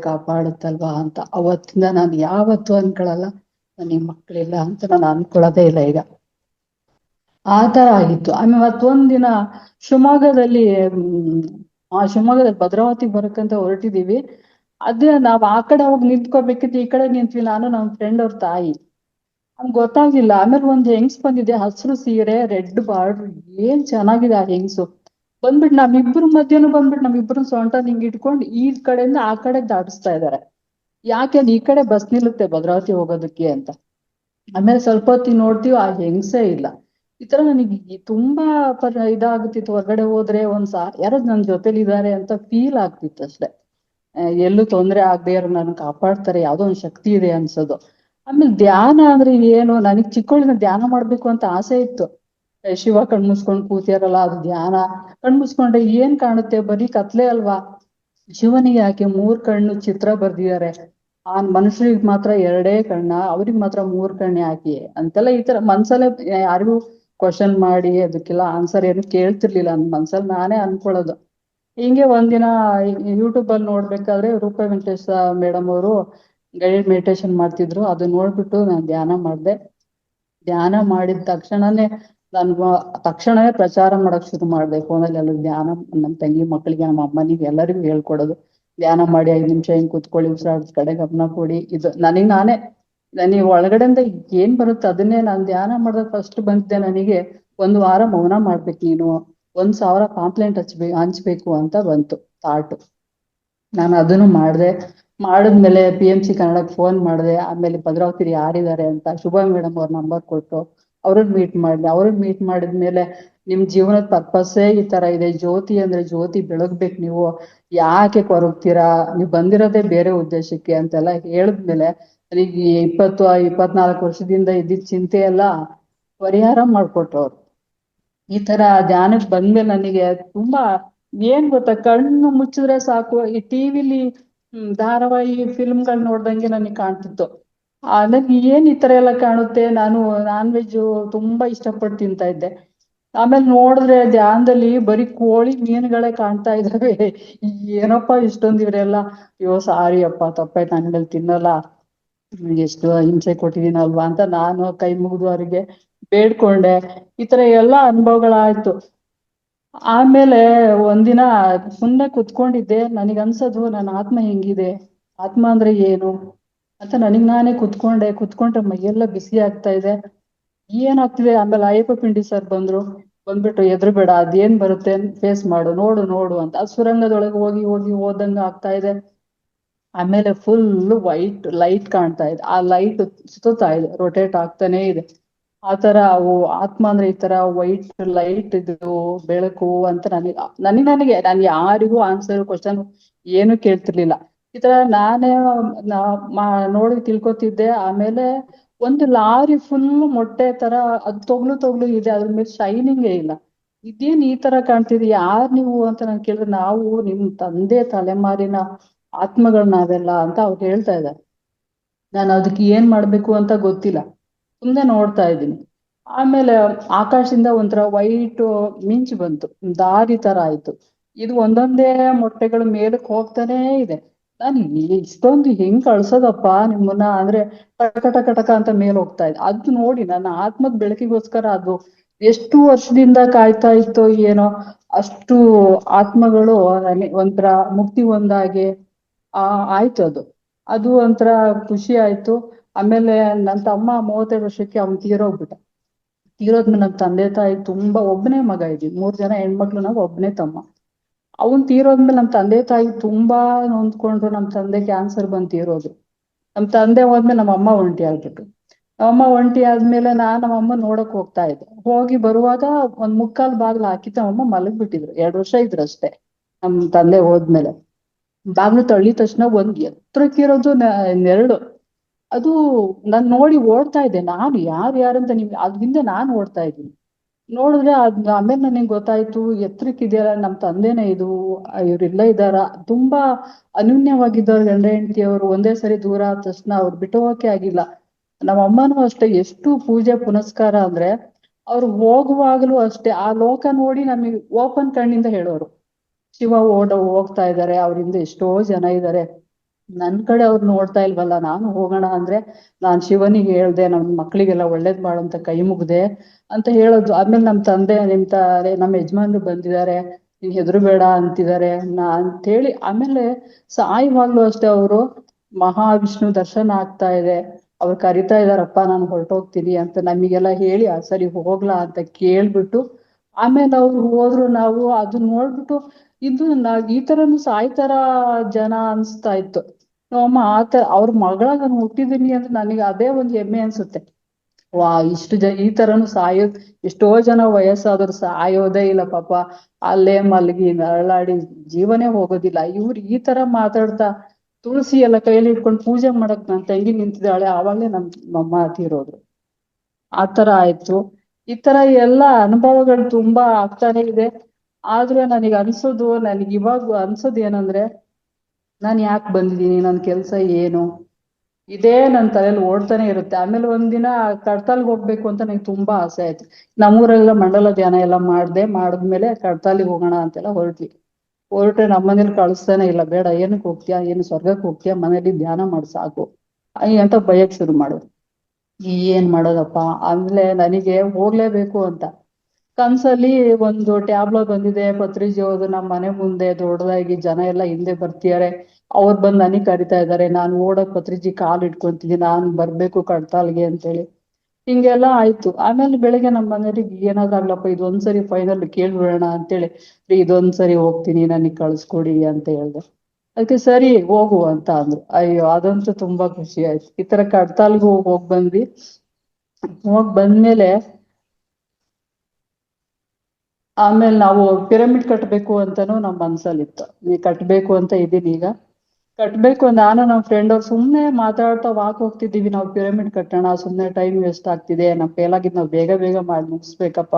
ಕಾಪಾಡುತ್ತಲ್ವಾ ಅಂತ. ಅವತ್ತಿಂದ ನಾನು ಯಾವತ್ತೂ ಅನ್ಕೊಳಲ್ಲ ನನಗೆ ಮಕ್ಳಿಲ್ಲ ಅಂತ, ನಾನು ಅನ್ಕೊಳ್ಳೋದೇ ಇಲ್ಲ ಈಗ. ಆ ತರ ಆಗಿತ್ತು. ಆಮೇಲೆ ಮತ್ತೊಂದಿನ ಶಿವಮೊಗ್ಗದಲ್ಲಿ ಶಿವಮೊಗ್ಗದಲ್ಲಿ ಭದ್ರಾವತಿಗೆ ಬರಕ್ಕಂತ ಹೊರಟಿದೀವಿ. ಅದೇ ನಾವ್ ಆ ಕಡೆ ಹೋಗಿ ನಿಂತ್ಕೋಬೇಕಿತ್ತು, ಈ ಕಡೆ ನಿಂತ್ವಿ ನಾನು ನಮ್ಮ ಫ್ರೆಂಡ್ ಅವ್ರ ತಾಯಿ. ಹಂಗ್ ಗೊತ್ತಾಗ್ಲಿಲ್ಲ. ಆಮೇಲೆ ಒಂದ್ ಹೆಂಗ್ಸ್ ಬಂದಿದೆ, ಹಸಿರು ಸೀರೆ ರೆಡ್ ಬಾರ್ಡರ್, ಏನ್ ಚೆನ್ನಾಗಿದೆ ಆ ಹೆಂಗ್ಸು. ಬಂದ್ಬಿಟ್ಟು ನಮ್ಮಿಬ್ರು ಮಧ್ಯನೂ ಬಂದ್ಬಿಟ್ಟು ನಮ್ಮಿಬ್ರು ಸೊಂಟ ನಿಂಗ್ ಇಟ್ಕೊಂಡು ಈ ಕಡೆಯಿಂದ ಆ ಕಡೆ ದಾಟಿಸ್ತಾ ಇದಾರೆ. ಯಾಕೆ ಈ ಕಡೆ ಬಸ್ ನಿಲ್ಲುತ್ತೆ ಭದ್ರಾವತಿ ಹೋಗೋದಕ್ಕೆ ಅಂತ. ಆಮೇಲೆ ಸ್ವಲ್ಪ ಹೊತ್ತಿಗೆ ನೋಡ್ತೀವಿ ಆ ಹೆಂಗ್ಸೇ ಇಲ್ಲ. ಈ ತರ ನನಗೆ ತುಂಬಾ ಇದಾಗ್ತಿತ್ತು. ಹೊರಗಡೆ ಹೋದ್ರೆ ಯಾರೋ ನನ್ ಜೊತೆಲಿ ಇದ್ದಾರೆ ಅಂತ ಫೀಲ್ ಆಗ್ತಿತ್ತು ಅಷ್ಟೇ. ಎಲ್ಲೂ ತೊಂದ್ರೆ ಆಗದೆ ಇರೋ ನನ್ ಕಾಪಾಡ್ತಾರೆ, ಯಾವ್ದೋ ಒಂದ್ ಶಕ್ತಿ ಇದೆ ಅನ್ಸೋದು. ಆಮೇಲೆ ಧ್ಯಾನ ಅಂದ್ರೆ ಏನು, ನನಗ್ ಚಿಕ್ಕವಳಿನ ಧ್ಯಾನ ಮಾಡ್ಬೇಕು ಅಂತ ಆಸೆ ಇತ್ತು. ಶಿವ ಕಣ್ಮುಸ್ಕೊಂಡ್ ಕೂತಿಯಾರಲ್ಲ ಅದು ಧ್ಯಾನ. ಕಣ್ಮುಸ್ಕೊಂಡ್ರೆ ಏನ್ ಕಾಣುತ್ತೆ, ಬರೀ ಕತ್ಲೆ ಅಲ್ವಾ. ಶಿವನಿಗೆ ಯಾಕೆ 3 ಕಣ್ಣು ಚಿತ್ರ ಬರ್ದಿದ್ದಾರೆ, ಆ ಮನುಷ್ಯರಿಗೆ ಮಾತ್ರ 2 ಕಣ್ಣ, ಅವ್ರಿಗೆ ಮಾತ್ರ 3 ಕಣ್ಣು ಯಾಕೆ ಅಂತೆಲ್ಲ ಈ ತರ ಮನ್ಸಲ್ಲೇ ಯಾರಿಗೂ ಕ್ವಶನ್ ಮಾಡಿ ಅದಕ್ಕೆಲ್ಲ ಆನ್ಸರ್ ಏನು ಕೇಳ್ತಿರ್ಲಿಲ್ಲ ನನ್ ಮನ್ಸಲ್ಲಿ ನಾನೇ ಅನ್ಕೊಳ್ಳೋದು. ಹಿಂಗೆ ಒಂದಿನ ಯೂಟ್ಯೂಬ್ ಅಲ್ಲಿ ನೋಡ್ಬೇಕಾದ್ರೆ ರೂಪಾ ವೆಂಕಟೇಶ ಮೇಡಮ್ ಅವರು ಗೈಡೆಡ್ ಮೆಡಿಟೇಷನ್ ಮಾಡ್ತಿದ್ರು. ಅದು ನೋಡ್ಬಿಟ್ಟು ನಾನು ಧ್ಯಾನ ಮಾಡಿದೆ. ಧ್ಯಾನ ಮಾಡಿದ ತಕ್ಷಣವೇ ಪ್ರಚಾರ ಮಾಡಕ್ ಶುರು ಮಾಡಿದೆ ಫೋನಲ್ಲಿ ಎಲ್ಲ. ಧ್ಯಾನ ನಮ್ಮ ತಂಗಿ ಮಕ್ಕಳಿಗೆ, ನಮ್ಮ ಅಮ್ಮನಿಗೆ, ಎಲ್ಲರಿಗೂ ಹೇಳ್ಕೊಡೋದು. ಧ್ಯಾನ ಮಾಡಿ 5 ನಿಮಿಷ ಹಿಂಗ್ ಕುತ್ಕೊಳ್ಳಿ, ಉಸಿರಾಟದ ಕಡೆ ಗಮನ ಕೊಡಿ. ಇದು ನನಗೆ ಒಳಗಡೆಯಿಂದ ಏನ್ ಬರುತ್ತೆ ಅದನ್ನೇ ನಾನು ಧ್ಯಾನ ಮಾಡಿದಾಗ ಫಸ್ಟ್ ಬಂದಿದ್ದೆ ನನಗೆ, 1 ವಾರ ಮೌನ ಮಾಡ್ಬೇಕು ನೀನು, 1,000 ಪಾಂಪ್ಲೆಂಟ್ ಹಂಚ್ಬೇಕು ಅಂತ ಬಂತು ಥಾಟ್. ನಾನು ಅದನ್ನು ಮಾಡಿದೆ. ಮಾಡಿದ್ಮೇಲೆ PMC ಕನ್ನಡಕ್ಕೆ ಫೋನ್ ಮಾಡಿದೆ. ಆಮೇಲೆ ಭದ್ರಾವತಿಲಿ ಯಾರಿದ್ದಾರೆ ಅಂತ ಶುಭಾ ಮೇಡಮ್ ಅವ್ರ ನಂಬರ್ ಕೊಟ್ಟು ಅವ್ರನ್ನ ಮೀಟ್ ಮಾಡಿದ್ಮೇಲೆ, ನಿಮ್ ಜೀವನದ ಪರ್ಪಸ್ಸೇ ಈ ತರ ಇದೆ, ಜ್ಯೋತಿ ಅಂದ್ರೆ ಜ್ಯೋತಿ ಬೆಳಗ್ಬೇಕು, ನೀವು ಯಾಕೆ ಕೊರಗ್ತೀರಾ, ನೀವು ಬಂದಿರೋದೇ ಬೇರೆ ಉದ್ದೇಶಕ್ಕೆ ಅಂತೆಲ್ಲ ಹೇಳಿದ್ಮೇಲೆ ನನಗೆ 24 ವರ್ಷದಿಂದ ಇದ್ದಿದ್ದ ಚಿಂತೆ ಎಲ್ಲ ಪರಿಹಾರ ಮಾಡ್ಕೊಟ್ರು ಅವ್ರು. ಈ ತರ ಧ್ಯಾನಕ್ಕೆ ಬಂದ್ಮೇಲೆ ನನಗೆ ತುಂಬಾ ಏನ್ ಗೊತ್ತಾ, ಕಣ್ಣು ಮುಚ್ಚಿದ್ರೆ ಸಾಕು ಈ ಟಿವಿಲಿ ಧಾರಾವಾಹಿ ಫಿಲ್ಮ್ಗಳು ನೋಡ್ದಂಗೆ ನನಗೆ ಕಾಣ್ತಿತ್ತು. ನನ್ಗೆ ಏನ್ ಈ ತರ ಎಲ್ಲ ಕಾಣುತ್ತೆ, ನಾನು ನಾನ್ ವೆಜ್ ತುಂಬಾ ಇಷ್ಟಪಟ್ಟು ತಿಂತಾ ಇದ್ದೆ. ಆಮೇಲೆ ನೋಡಿದ್ರೆ ಧ್ಯಾನದಲ್ಲಿ ಬರೀ ಕೋಳಿ ಮೀನುಗಳೇ ಕಾಣ್ತಾ ಇದಾವೆ. ಏನಪ್ಪಾ ಇಷ್ಟೊಂದು ಇವರೆಲ್ಲ, ಅಯ್ಯೋ ಸಾರಿ ಅಪ್ಪ ತಪ್ಪಾಯ್ತು, ನಾನಿಲ್ಲಿ ತಿನ್ನಲ್ಲ, ಎಷ್ಟು ಹಿಂಸೆ ಕೊಟ್ಟಿದ್ದೀನಲ್ವಾ ಅಂತ ನಾನು ಕೈ ಮುಗಿದು ಅವರಿಗೆ ಬೇಡ್ಕೊಂಡೆ. ಈ ತರ ಎಲ್ಲಾ ಅನುಭವಗಳಾಯ್ತು. ಆಮೇಲೆ ಒಂದಿನ ಸುಮ್ನೆ ಕುತ್ಕೊಂಡಿದ್ದೆ, ನನಗನ್ಸೋದು ನನ್ನ ಆತ್ಮ ಹೆಂಗಿದೆ, ಆತ್ಮ ಅಂದ್ರೆ ಏನು ಅಂತ ನಾನೇ ಕುತ್ಕೊಂಡ್ರೆ ಮೈಯೆಲ್ಲ ಬಿಸಿ ಆಗ್ತಾ ಇದೆ, ಏನಾಗ್ತಿದೆ. ಆಮೇಲೆ ಅಯ್ಯಪ್ಪ ಪಿಂಡಿ ಸರ್ ಬಂದ್ಬಿಟ್ಟು ಎದ್ರುಬೇಡ, ಅದೇನ್ ಬರುತ್ತೆ ಫೇಸ್ ಮಾಡು, ನೋಡು ಅಂತ. ಆ ಸುರಂಗದೊಳಗೆ ಹೋಗಿ ಓದಂಗ ಆಗ್ತಾ ಇದೆ. ಆಮೇಲೆ ಫುಲ್ ವೈಟ್ ಲೈಟ್ ಕಾಣ್ತಾ ಇದೆ, ಆ ಲೈಟ್ ಸುತ್ತಾ ಇದೆ, ರೊಟೇಟ್ ಆಗ್ತಾನೆ ಇದೆ. ಆತರ ಅವು ಆತ್ಮ ಅಂದ್ರೆ ಈ ತರ ವೈಟ್ ಲೈಟ್ ಇದು ಬೆಳಕು ಅಂತ ನನಗೆ ನಾನು ಯಾರಿಗೂ ಆನ್ಸರ್ ಕ್ವಶನ್ ಏನು ಕೇಳ್ತಿರ್ಲಿಲ್ಲ. ಈ ತರ ನಾನೇ ನೋಡಿ ತಿಳ್ಕೊತಿದ್ದೆ. ಆಮೇಲೆ ಒಂದು ಲಾರಿ ಫುಲ್ ಮೊಟ್ಟೆ ತರ ಅದು ತೊಗ್ಲು ಇದೆ, ಅದ್ರ ಮೇಲೆ ಶೈನಿಂಗೇ ಇಲ್ಲ. ಇದೇನ್ ಈ ತರ ಕಾಣ್ತಿದೆ, ಯಾರ್ ನೀವು ಅಂತ ನಾನು ಕೇಳಿದ್ರೆ, ನಾವು ನಿಮ್ ತಂದೆ ತಲೆಮಾರಿನ ಆತ್ಮಗಳು ನಾವೆಲ್ಲ ಅಂತ ಅವ್ರು ಹೇಳ್ತಾ ಇದ್ದಾರೆ. ನಾನು ಅದಕ್ಕೆ ಏನ್ ಮಾಡ್ಬೇಕು ಅಂತ ಗೊತ್ತಿಲ್ಲ, ಸುಮ್ನೆ ನೋಡ್ತಾ ಇದ್ದೀನಿ. ಆಮೇಲೆ ಆಕಾಶದಿಂದ ಒಂಥರ ವೈಟ್ ಮಿಂಚು ಬಂತು, ದಾರಿ ತರ ಆಯ್ತು. ಇದು ಒಂದೊಂದೇ ಮೊಟ್ಟೆಗಳ ಮೇಲಕ್ಕೆ ಹೋಗ್ತಾನೇ ಇದೆ. ನಾನು ಇಷ್ಟೊಂದು ಹೆಂಗ್ ಕಳ್ಸೋದಪ್ಪ ನಿಮ್ಮನ್ನ ಅಂದ್ರೆ, ಕಟಕ ಕಟಕ ಅಂತ ಮೇಲೆ ಹೋಗ್ತಾ ಇದೆ. ಅದು ನೋಡಿ ನನ್ನ ಆತ್ಮದ ಬೆಳಕಿಗೋಸ್ಕರ ಅದು ಎಷ್ಟು ವರ್ಷದಿಂದ ಕಾಯ್ತಾ ಇತ್ತೋ ಏನೋ, ಅಷ್ಟು ಆತ್ಮಗಳು ಒಂಥರ ಮುಕ್ತಿ ಹೊಂದಾಗೆ ಆಯ್ತು. ಅದು ಅದು ಒಂಥರ ಖುಷಿ ಆಯ್ತು. ಆಮೇಲೆ ನನ್ನ ತಮ್ಮ 32 ವರ್ಷಕ್ಕೆ ಅವ್ನು ತೀರೋದ್ಮೇಲೆ ನನ್ನ ತಂದೆ ತಾಯಿ ತುಂಬಾ, ಒಬ್ಬನೇ ಮಗ ಇದ್ವಿ, 3 ಜನ ಹೆಣ್ಮಕ್ಳು, ನಾವು ಒಬ್ಬನೇ ತಮ್ಮ. ಅವನ್ ತೀರೋದ್ಮೇಲೆ ನಮ್ಮ ತಂದೆ ತಾಯಿ ತುಂಬಾ ನೊಂದ್ಕೊಂಡ್ರು. ನಮ್ಮ ತಂದೆ ಕ್ಯಾನ್ಸರ್ ಬಂದು ತೀರೋದ್ರು. ನಮ್ಮ ತಂದೆ ಹೋದ್ಮೇಲೆ ನಮ್ಮ ಅಮ್ಮ ಒಂಟಿ ಆಗ್ಬಿಟ್ರು. ನಮ್ಮಮ್ಮ ಒಂಟಿ ಆದ್ಮೇಲೆ ನಮ್ಮಮ್ಮ ನೋಡಕ್ ಹೋಗ್ತಾ ಇದ್ದೆ. ಹೋಗಿ ಬರುವಾಗ ಒಂದ್ ಮುಕ್ಕಾಲ್ ಬಾಗ್ಲು ಹಾಕಿ ನಮ್ಮಮ್ಮ ಮಲಗ್ಬಿಟ್ಟಿದ್ರು. 2 ವರ್ಷ ಇದ್ರು ಅಷ್ಟೇ ನಮ್ ತಂದೆ ಹೋದ್ಮೇಲೆ. ಬಾಗ್ಲು ತಳ್ಳಿದ ತಕ್ಷಣ ಒಂದ್ ಎತ್ತರಕ್ಕಿರೋದು ನೆರಳು, ಅದು ನಾನ್ ನೋಡಿ ಓಡ್ತಾ ಇದ್ದೆ. ನಾನು ಯಾರಂತ ಅದ್ ಹಿಂದೆ ನಾನು ಓಡ್ತಾ ಇದ್ದೀನಿ. ನೋಡಿದ್ರೆ ಆಮೇಲೆ ನನಗೆ ಗೊತ್ತಾಯ್ತು, ಎತ್ತರಕ್ಕಿದೆಯಲ್ಲ ನಮ್ ತಂದೆನೇ ಇದು, ಇವ್ರೆಲ್ಲ ಇದ್ದಾರ. ತುಂಬಾ ಅನ್ಯೂನ್ಯವಾಗಿದ್ದವ್ರು ಗಂಡ ಹೆಂಡತಿಯವರು. ಒಂದೇ ಸರಿ ದೂರ ಆದ ತಕ್ಷಣ ಅವ್ರು ಬಿಟ್ಟು ಹೋಗಕ್ಕೆ ಆಗಿಲ್ಲ. ನಮ್ಮ ಅಮ್ಮನೂ ಅಷ್ಟೇ, ಎಷ್ಟು ಪೂಜೆ ಪುನಸ್ಕಾರ ಅಂದ್ರೆ, ಅವ್ರು ಹೋಗುವಾಗ್ಲೂ ಅಷ್ಟೇ ಆ ಲೋಕ ನೋಡಿ ನಮಗೆ ಓಪನ್ ಕಣ್ಣಿಂದ ಹೇಳೋರು, ಶಿವ ಹೋಗ್ತಾ ಇದ್ದಾರೆ, ಅವ್ರಿಂದ ಎಷ್ಟೋ ಜನ ಇದ್ದಾರೆ, ನನ್ ಕಡೆ ಅವ್ರು ನೋಡ್ತಾ ಇಲ್ವಲ್ಲ, ನಾನು ಹೋಗೋಣ ಅಂದ್ರೆ ನಾನ್ ಶಿವನಿಗೆ ಹೇಳ್ದೆ, ನಮ್ ಮಕ್ಳಿಗೆಲ್ಲ ಒಳ್ಳೇದ್ ಮಾಡಂತ ಕೈ ಮುಗ್ದೆ ಅಂತ ಹೇಳೋದು. ಆದ್ಮೇಲೆ ನಮ್ ತಂದೆ ನಮ್ಮ ಯಜಮಾನ್ರು ಬಂದಿದ್ದಾರೆ, ನೀನ್ ಹೆದರ್ಬೇಡ ಅಂತಿದ್ದಾರೆ ಅಂತೇಳಿ. ಆಮೇಲೆ ಸಾಯುವಾಗ್ಲೂ ಅಷ್ಟೇ ಅವರು ಮಹಾವಿಷ್ಣು ದರ್ಶನ ಆಗ್ತಾ ಇದೆ, ಅವ್ರು ಕರಿತಾ ಇದಾರಪ್ಪ ನಾನು ಹೊರಟೋಗ್ತೀನಿ ಅಂತ ನಮಗೆಲ್ಲ ಹೇಳಿ, ಸರಿ ಹೋಗ್ಲಾ ಅಂತ ಕೇಳ್ಬಿಟ್ಟು ಆಮೇಲೆ ಅವ್ರು ಹೋದ್ರು. ನಾವು ಅದನ್ನ ನೋಡ್ಬಿಟ್ಟು ಇದು ಈ ತರನು ಸಾಯ್ತಾರ ಜನ ಅನ್ಸ್ತಾ ಇತ್ತು. ನಮ್ಮಮ್ಮ ಆತರ ಅವ್ರ ಮಗಳಾಗ ನಾನು ಹುಟ್ಟಿದೀನಿ ಅಂದ್ರೆ ನನಗೆ ಅದೇ ಒಂದು ಹೆಮ್ಮೆ ಅನ್ಸುತ್ತೆ. ಇಷ್ಟು ಈ ತರನು ಸಾಯೋದ್, ಎಷ್ಟೋ ಜನ ವಯಸ್ಸಾದ್ರು ಸಾಯೋದೇ ಇಲ್ಲ ಪಾಪ, ಅಲ್ಲೇ ಮಲಗಿ ನರಳಾಡಿ ಜೀವನೇ ಹೋಗೋದಿಲ್ಲ. ಇವ್ರು ಈ ತರ ಮಾತಾಡ್ತಾ ತುಳಸಿ ಎಲ್ಲ ಕೈಯಲ್ಲಿ ಇಟ್ಕೊಂಡು ಪೂಜೆ ಮಾಡಕ್ ನನ್ ತಂಗಿ ನಿಂತಿದ್ದಾಳೆ, ಆವಾಗ್ಲೇ ನಮ್ಮಮ್ಮ ತೀರೋದ್ರು. ಆ ತರ ಆಯ್ತು. ಈ ತರ ಎಲ್ಲ ಅನುಭವಗಳು ತುಂಬಾ ಆಗ್ತಾನೆ ಇದೆ. ಆದ್ರೆ ನನಗೆ ಇವಾಗ ಅನ್ಸೋದು ಏನಂದ್ರೆ, ನಾನು ಯಾಕೆ ಬಂದಿದ್ದೀನಿ, ನನ್ನ ಕೆಲ್ಸ ಏನು, ಇದೇ ನನ್ನ ತಲೆಯಲ್ಲಿ ಓಡ್ತಾನೆ ಇರುತ್ತೆ. ಆಮೇಲೆ ಒಂದಿನ ಕಡ್ತಾಲ್ಗೆ ಹೋಗ್ಬೇಕು ಅಂತ ನಂಗೆ ತುಂಬಾ ಆಸೆ ಆಯ್ತು. ನಮ್ಮೂರೆಲ್ಲ ಮಂಡಲ ಧ್ಯಾನ ಎಲ್ಲ ಮಾಡಿದ್ಮೇಲೆ ಕಡ್ತಾಲಿಗೆ ಹೋಗೋಣ ಅಂತೆಲ್ಲ ಹೊರಟ್ರೆ ನಮ್ಮನೇಲಿ ಕಳಿಸ್ತಾನೆ ಇಲ್ಲ. ಬೇಡ, ಏನಕ್ಕೆ ಹೋಗ್ತೀಯಾ, ಏನು ಸ್ವರ್ಗಕ್ಕೆ ಹೋಗ್ತೀಯಾ, ಮನೇಲಿ ಧ್ಯಾನ ಮಾಡಿ ಸಾಕು ಅಂತ ಭಯಕ್ ಶುರು ಮಾಡೋದು. ಏನ್ ಮಾಡೋದಪ್ಪ. ಆಮೇಲೆ ನನಗೆ ಹೋಗ್ಲೇಬೇಕು ಅಂತ ಕನ್ಸಲ್ಲಿ ಒಂದು ಟ್ಯಾಬ್ಲೋ ಬಂದಿದೆ, ಪತ್ರಿಜಿ ಹೋದು ನಮ್ಮ ಮನೆ ಮುಂದೆ ದೊಡ್ಡದಾಗಿ ಜನ ಎಲ್ಲ ಹಿಂದೆ ಬರ್ತಿದ್ದಾರೆ, ಅವ್ರು ಬಂದು ನನಗ್ ಕರಿತಾ ಇದ್ದಾರೆ. ನಾನು ಓಡೋಕ್ ಪತ್ರಿಜಿ ಕಾಲ್ ಇಟ್ಕೊಂತಿದ್ದೀನಿ, ನಾನು ಬರ್ಬೇಕು ಕಡ್ತಾಲ್ಗೆ ಅಂತೇಳಿ. ಹಿಂಗೆಲ್ಲ ಆಯ್ತು. ಆಮೇಲೆ ಬೆಳಿಗ್ಗೆ ನಮ್ಮ ಮನೆಯವ್ರಿಗೆ ಏನಾದ್ರಾಗ್ಲಪ್ಪ ಇದೊಂದ್ಸರಿ ಫೈನಲ್ ಕೇಳ್ಬಿಡೋಣ ಅಂತೇಳಿ, ಇದೊಂದ್ಸರಿ ಹೋಗ್ತೀನಿ ನನಗ್ ಕಳ್ಸ್ಕೊಡಿ ಅಂತ ಹೇಳ್ದೆ. ಅದಕ್ಕೆ ಸರಿ ಹೋಗು ಅಂತ ಅಂದ್ರು. ಅಯ್ಯೋ ಅದಂತೂ ತುಂಬಾ ಖುಷಿ ಆಯ್ತು. ಈ ತರ ಕಡ್ತಾಲ್ಗೂ ಬಂದ್ಮೇಲೆ ಆಮೇಲೆ ನಾವು ಪಿರಮಿಡ್ ಕಟ್ಬೇಕು ಅಂತಾನು ನಮ್ ಮನ್ಸಲ್ಲಿತ್ತು. ಕಟ್ಬೇಕು ಅಂತ ಇದೀನಿ ಈಗ. ಕಟ್ಬೇಕು, ನಾನು ನಮ್ಮ ಫ್ರೆಂಡ್ ಅವ್ರು ಸುಮ್ನೆ ಮಾತಾಡ್ತಾ ಹೋಗ್ತಿದ್ದೀವಿ, ನಾವು ಪಿರಮಿಡ್ ಕಟ್ಟೋಣ, ಸುಮ್ನೆ ಟೈಮ್ ವೇಸ್ಟ್ ಆಗ್ತಿದೆ, ನಮ್ ಕೈಲಾಗಿದ್ ನಾವು ಬೇಗ ಬೇಗ ಮಾಡಿ ಮುಗಿಸ್ಬೇಕಪ್ಪ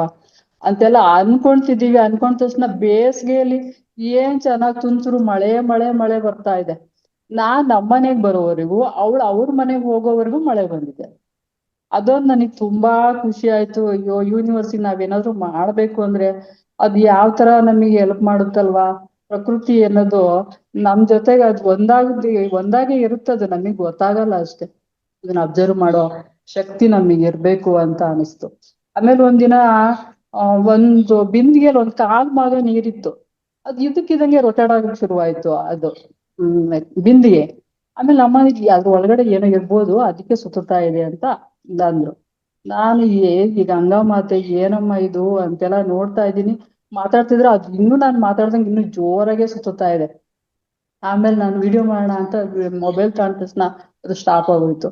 ಅಂತೆಲ್ಲ ಅನ್ಕೊಂತಿದೀವಿ. ಅನ್ಕೊಂಡ ತಕ್ಷಣ ಬೇಸಿಗೆಯಲ್ಲಿ ಏನ್ ಚೆನ್ನಾಗ್ ತುಂತುರು ಮಳೆ ಮಳೆ ಮಳೆ ಬರ್ತಾ ಇದೆ. ನಮ್ಮನೆಗ್ ಬರೋವರೆಗೂ ಅವ್ರ ಮನೆಗ್ ಹೋಗೋವರೆಗೂ ಮಳೆ ಬಂದಿದೆ. ಅದೊಂದು ನನಗ್ ತುಂಬಾ ಖುಷಿ ಆಯ್ತು. ಅಯ್ಯೋ ಯೂನಿವರ್ಸಿಟಿ ನಾವೇನಾದ್ರೂ ಮಾಡ್ಬೇಕು ಅಂದ್ರೆ ಅದ್ ಯಾವ ತರ ನಮಗೆ ಹೆಲ್ಪ್ ಮಾಡುತ್ತಲ್ವಾ. ಪ್ರಕೃತಿ ಅನ್ನೋದು ನಮ್ ಜೊತೆಗೆ ಅದು ಒಂದಾಗೆ ಇರುತ್ತದು, ನಮಗ್ ಗೊತ್ತಾಗಲ್ಲ ಅಷ್ಟೇ. ಇದನ್ನ ಅಬ್ಸರ್ವ್ ಮಾಡೋ ಶಕ್ತಿ ನಮಗೆ ಇರ್ಬೇಕು ಅಂತ ಅನಿಸ್ತು. ಆಮೇಲೆ ಒಂದಿನ ಒಂದು ಬಿಂದಿಗೆಯಲ್ಲಿ ಒಂದ್ ಕಾಲ್ ಭಾಗ ನೀರಿತ್ತು, ಅದು ಇದಕ್ಕಿದಂಗೆ ರೊಟೇಟ್ ಆಗಕ್ ಶುರುವಾಯ್ತು ಅದು ಬಿಂದಿಗೆ. ಆಮೇಲೆ ಅಮ್ಮ ಅದ್ರ ಒಳಗಡೆ ಏನೋ ಇರ್ಬೋದು, ಅದಕ್ಕೆ ಸುತ್ತಾ ಇದೆ ಅಂತ ಅಂದ್ರು. ನಾನು ಈ ಗಂಗಾ ಮಾತೆ ಏನಮ್ಮ ಇದು ಅಂತೆಲ್ಲ ನೋಡ್ತಾ ಇದ್ದೀನಿ. ಮಾತಾಡ್ತಿದ್ರೆ ಅದು ಇನ್ನೂ ನಾನು ಮಾತಾಡ್ದಂಗೆ ಇನ್ನೂ ಜೋರಾಗೆ ಸುತ್ತಾ ಇದೆ. ಆಮೇಲೆ ನಾನು ವಿಡಿಯೋ ಮಾಡೋಣ ಅಂತ ಮೊಬೈಲ್ ತಗೊಂಡ ತಕ್ಷಣ ಅದು ಸ್ಟಾಪ್ ಆಗೋಯ್ತು.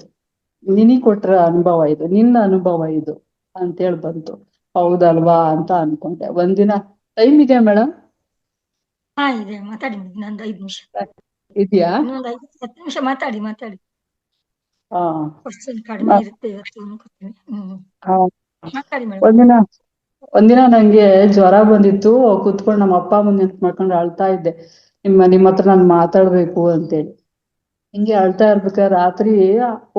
ನಿನಗ್ ಕೊಟ್ರ ಅನುಭವ ಇದು, ನಿನ್ನ ಅನುಭವ ಇದು. ಅಂತೇಳಿ ಬಂತು. ಹೌದಲ್ವಾ ಅಂತ ಅನ್ಕೊಂಡೆ. ಒಂದಿನ ಟೈಮ್ ಇದೆಯಾ ಮೇಡಮ್? ಹಾ ಇದೆ, ಮಾತಾಡಿ ಮೇಡಮ್. ಇನ್ನೊಂದು 5 ನಿಮಿಷ, ಇದೆಯಾ? ಇನ್ನೊಂದು 5-10 ನಿಮಿಷ ಮಾತಾಡಿ. ಹಾ ಕ್ವಶನ್ ಕಡಿಮೆ ಇರುತ್ತೆ ಇವತ್ತು ಅನ್ಕೋತೀನಿ. ಹಾ. ಮಾತಾಡಿ ಮೇಡಮ್. ಒಂದಿನ ನಂಗೆ ಜ್ವರ ಬಂದಿತ್ತು. ಕುತ್ಕೊಂಡು ನಮ್ಮ ಅಪ್ಪ ಅಮ್ಮನ್ ನೆನ್ಪ್ ಮಾಡ್ಕೊಂಡು ಅಳ್ತಾ ಇದ್ದೆ. ನಿಮ್ಮ ಹತ್ರ ನಾನು ಮಾತಾಡ್ಬೇಕು ಅಂತೇಳಿ. ಹಿಂಗೆ ಅಳ್ತಾ ಇರ್ಬೇಕಾದ್ರೆ ರಾತ್ರಿ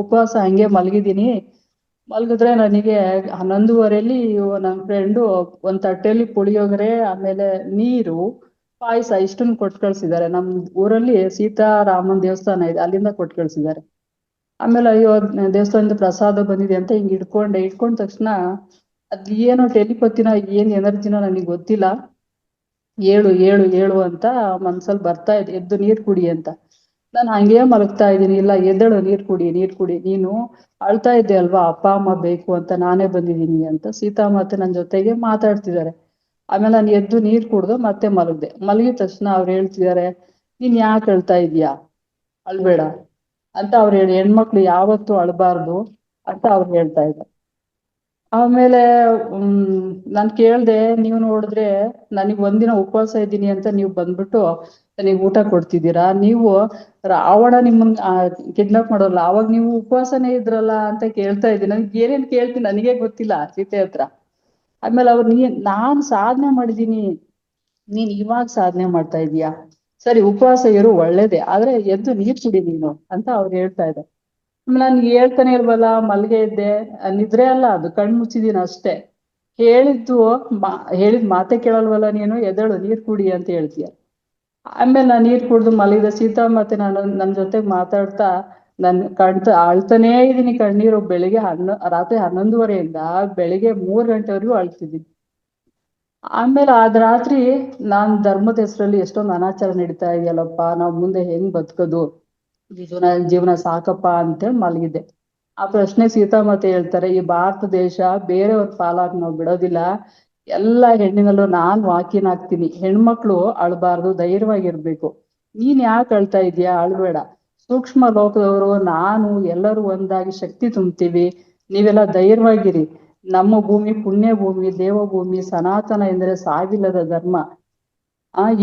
ಉಪವಾಸ ಹಂಗೆ ಮಲಗಿದೀನಿ. ಮಲಗಿದ್ರೆ ನನಗೆ 11:30 ನನ್ನ ಫ್ರೆಂಡು ಒಂದ್ ತಟ್ಟೆಲಿ ಪುಳಿಯೋಗರೆ, ಆಮೇಲೆ ನೀರು, ಪಾಯಸ ಇಷ್ಟನ್ನು ಕೊಟ್ಟು ಕಳ್ಸಿದ್ದಾರೆ. ನಮ್ ಊರಲ್ಲಿ ಸೀತಾರಾಮನ್ ದೇವಸ್ಥಾನ ಇದೆ, ಅಲ್ಲಿಂದ ಕೊಟ್ಟು ಕಳ್ಸಿದ್ದಾರೆ. ಆಮೇಲೆ ಅಯ್ಯೋ ದೇವಸ್ಥಾನದ ಪ್ರಸಾದ ಬಂದಿದೆ ಅಂತ ಹಿಂಗ್ ಇಟ್ಕೊಂಡ ತಕ್ಷಣ ಅದ್ ಏನೋ ಟೆಲಿಪತಿನ ಏನ್ ಎನರ್ಜಿನ ನನಗೆ ಗೊತ್ತಿಲ್ಲ. ಏಳು ಏಳು ಏಳು ಅಂತ ಮನ್ಸಲ್ಲಿ ಬರ್ತಾ ಇದೆ, ಎದ್ದು ನೀರ್ ಕುಡಿ ಅಂತ. ನಾನು ಹಂಗೆ ಮಲಗ್ತಾ ಇದ್ದೀನಿ. ಇಲ್ಲ ಎದ್ದೇಳು, ನೀರ್ ಕುಡಿ, ನೀನು ಅಳ್ತಾ ಇದ್ದೆ ಅಲ್ವಾ, ಅಪ್ಪ ಅಮ್ಮ ಬೇಕು ಅಂತ ನಾನೇ ಬಂದಿದ್ದೀನಿ ಅಂತ ಸೀತಾಮಾತೆ ನನ್ನ ಜೊತೆಗೆ ಮಾತಾಡ್ತಿದ್ದಾರೆ. ಆಮೇಲೆ ನಾನು ಎದ್ದು ನೀರ್ ಕುಡ್ದು ಮತ್ತೆ ಮಲಗ್ದೆ. ಮಲಗಿದ ತಕ್ಷಣ ಅವ್ರು ಹೇಳ್ತಿದ್ದಾರೆ, ನೀನ್ ಯಾಕೆ ಅಳ್ತಾ ಇದೀಯಾ, ಅಳ್ಬೇಡ ಅಂತ ಅವ್ರು ಹೇಳಿ. ಹೆಣ್ಮಕ್ಳು ಯಾವತ್ತೂ ಅಳ್ಬಾರ್ದು ಅಂತ ಅವ್ರು ಹೇಳ್ತಾ ಇದ್ದಾರೆ. ಆಮೇಲೆ ನಾನ್ ಕೇಳ್ದೆ, ನೀವು ನೋಡಿದ್ರೆ ನನಗ್ ಒಂದಿನ ಉಪವಾಸ ಇದ್ದೀನಿ ಅಂತ ನೀವು ಬಂದ್ಬಿಟ್ಟು ನನಗೆ ಊಟ ಕೊಡ್ತಿದ್ದೀರಾ, ನೀವು ರಾವಣ ನಿಮ್ಮನ್ ಕಿಡ್ನಾಪ್ ಮಾಡೋಲ್ಲ ಅವಾಗ ನೀವು ಉಪವಾಸನೇ ಇದ್ರಲ್ಲ ಅಂತ ಕೇಳ್ತಾ ಇದ್ದೀನಿ. ನನಗೆ ಏನೇನ್ ಕೇಳ್ತೀನಿ ನನಗೆ ಗೊತ್ತಿಲ್ಲ ಸೀತೆ ಹತ್ರ. ಆಮೇಲೆ ಅವ್ರು ನಾನ್ ಸಾಧನೆ ಮಾಡಿದೀನಿ, ನೀನ್ ಇವಾಗ ಸಾಧನೆ ಮಾಡ್ತಾ ಇದೀಯಾ, ಸರಿ ಉಪವಾಸ ಇರು ಒಳ್ಳೇದೇ, ಆದ್ರೆ ಎದ್ದು ನೀರ್ ಕುಡಿ ನೀನು ಅಂತ ಅವ್ರು ಹೇಳ್ತಾ ಇದ್ದಾರೆ. ನನ್ಗೆ ಹೇಳ್ತಾನೆ ಇಲ್ವಲ್ಲ, ಮಲ್ಗೆ ಇದ್ದೆ. ನಿದ್ರೆ ಅಲ್ಲ ಅದು, ಕಣ್ ಮುಚ್ಚಿದೀನಿ ಅಷ್ಟೇ. ಹೇಳಿದ್ ಮಾತೆ ಕೇಳಲ್ವಲ್ಲ ನೀನು, ಎದ್ದೇಳು ನೀರ್ ಕುಡಿ ಅಂತ ಹೇಳ್ತೀಯ. ಆಮೇಲೆ ನಾನು ನೀರ್ ಕುಡ್ದು ಮಲಗಿದ. ಸೀತಾಮಾತೆ ನನ್ ಜೊತೆ ಮಾತಾಡ್ತಾ ನನ್ ಅಳ್ತಾನೇ ಇದೀನಿ. ಕಣ್ಣೀರು ಬೆಳಿಗ್ಗೆ ರಾತ್ರಿ 11:30 ಬೆಳಿಗ್ಗೆ 3 ಗಂಟೆವರೆಗೂ ಅಳ್ತಿದ್ದೀನಿ. ಆಮೇಲೆ ಅದ್ ರಾತ್ರಿ ನಾನ್ ಧರ್ಮದ ಹೆಸರಲ್ಲಿ ಎಷ್ಟೊಂದು ಅನಾಚಾರ ನಡೀತಾ ಇದೆಯಲ್ಲಪ್ಪ, ನಾವ್ ಮುಂದೆ ಹೆಂಗ್ ಬದುಕೋದು, ಜೀವನ ಸಾಕಪ್ಪ ಅಂತೇಳಿ ಮಲಗಿದ್ದೆ. ಆ ಪ್ರಶ್ನೆ ಸೀತಾಮಾತೆ ಹೇಳ್ತಾರೆ, ಈ ಭಾರತ ದೇಶ ಬೇರೆಯವ್ರ ಪಾಲಾಗಿ ನಾವು ಬಿಡೋದಿಲ್ಲ, ಎಲ್ಲಾ ಹೆಣ್ಣಿನಲ್ಲೂ ನಾನ್ ವಾಕಿನ್ ಆಗ್ತೀನಿ. ಹೆಣ್ಮಕ್ಳು ಅಳ್ಬಾರ್ದು, ಧೈರ್ಯವಾಗಿರ್ಬೇಕು. ನೀನ್ ಯಾಕೆ ಅಳ್ತಾ ಇದೀಯಾ, ಅಳ್ಬೇಡ. ಸೂಕ್ಷ್ಮ ಲೋಕದವರು ನಾನು ಎಲ್ಲರೂ ಒಂದಾಗಿ ಶಕ್ತಿ ತುಂಬ್ತೀವಿ, ನೀವೆಲ್ಲ ಧೈರ್ಯವಾಗಿರಿ. ನಮ್ಮ ಭೂಮಿ ಪುಣ್ಯ ಭೂಮಿ, ದೇವಭೂಮಿ, ಸನಾತನ ಎಂದರೆ ಸಾವಿಲ್ಲದ ಧರ್ಮ.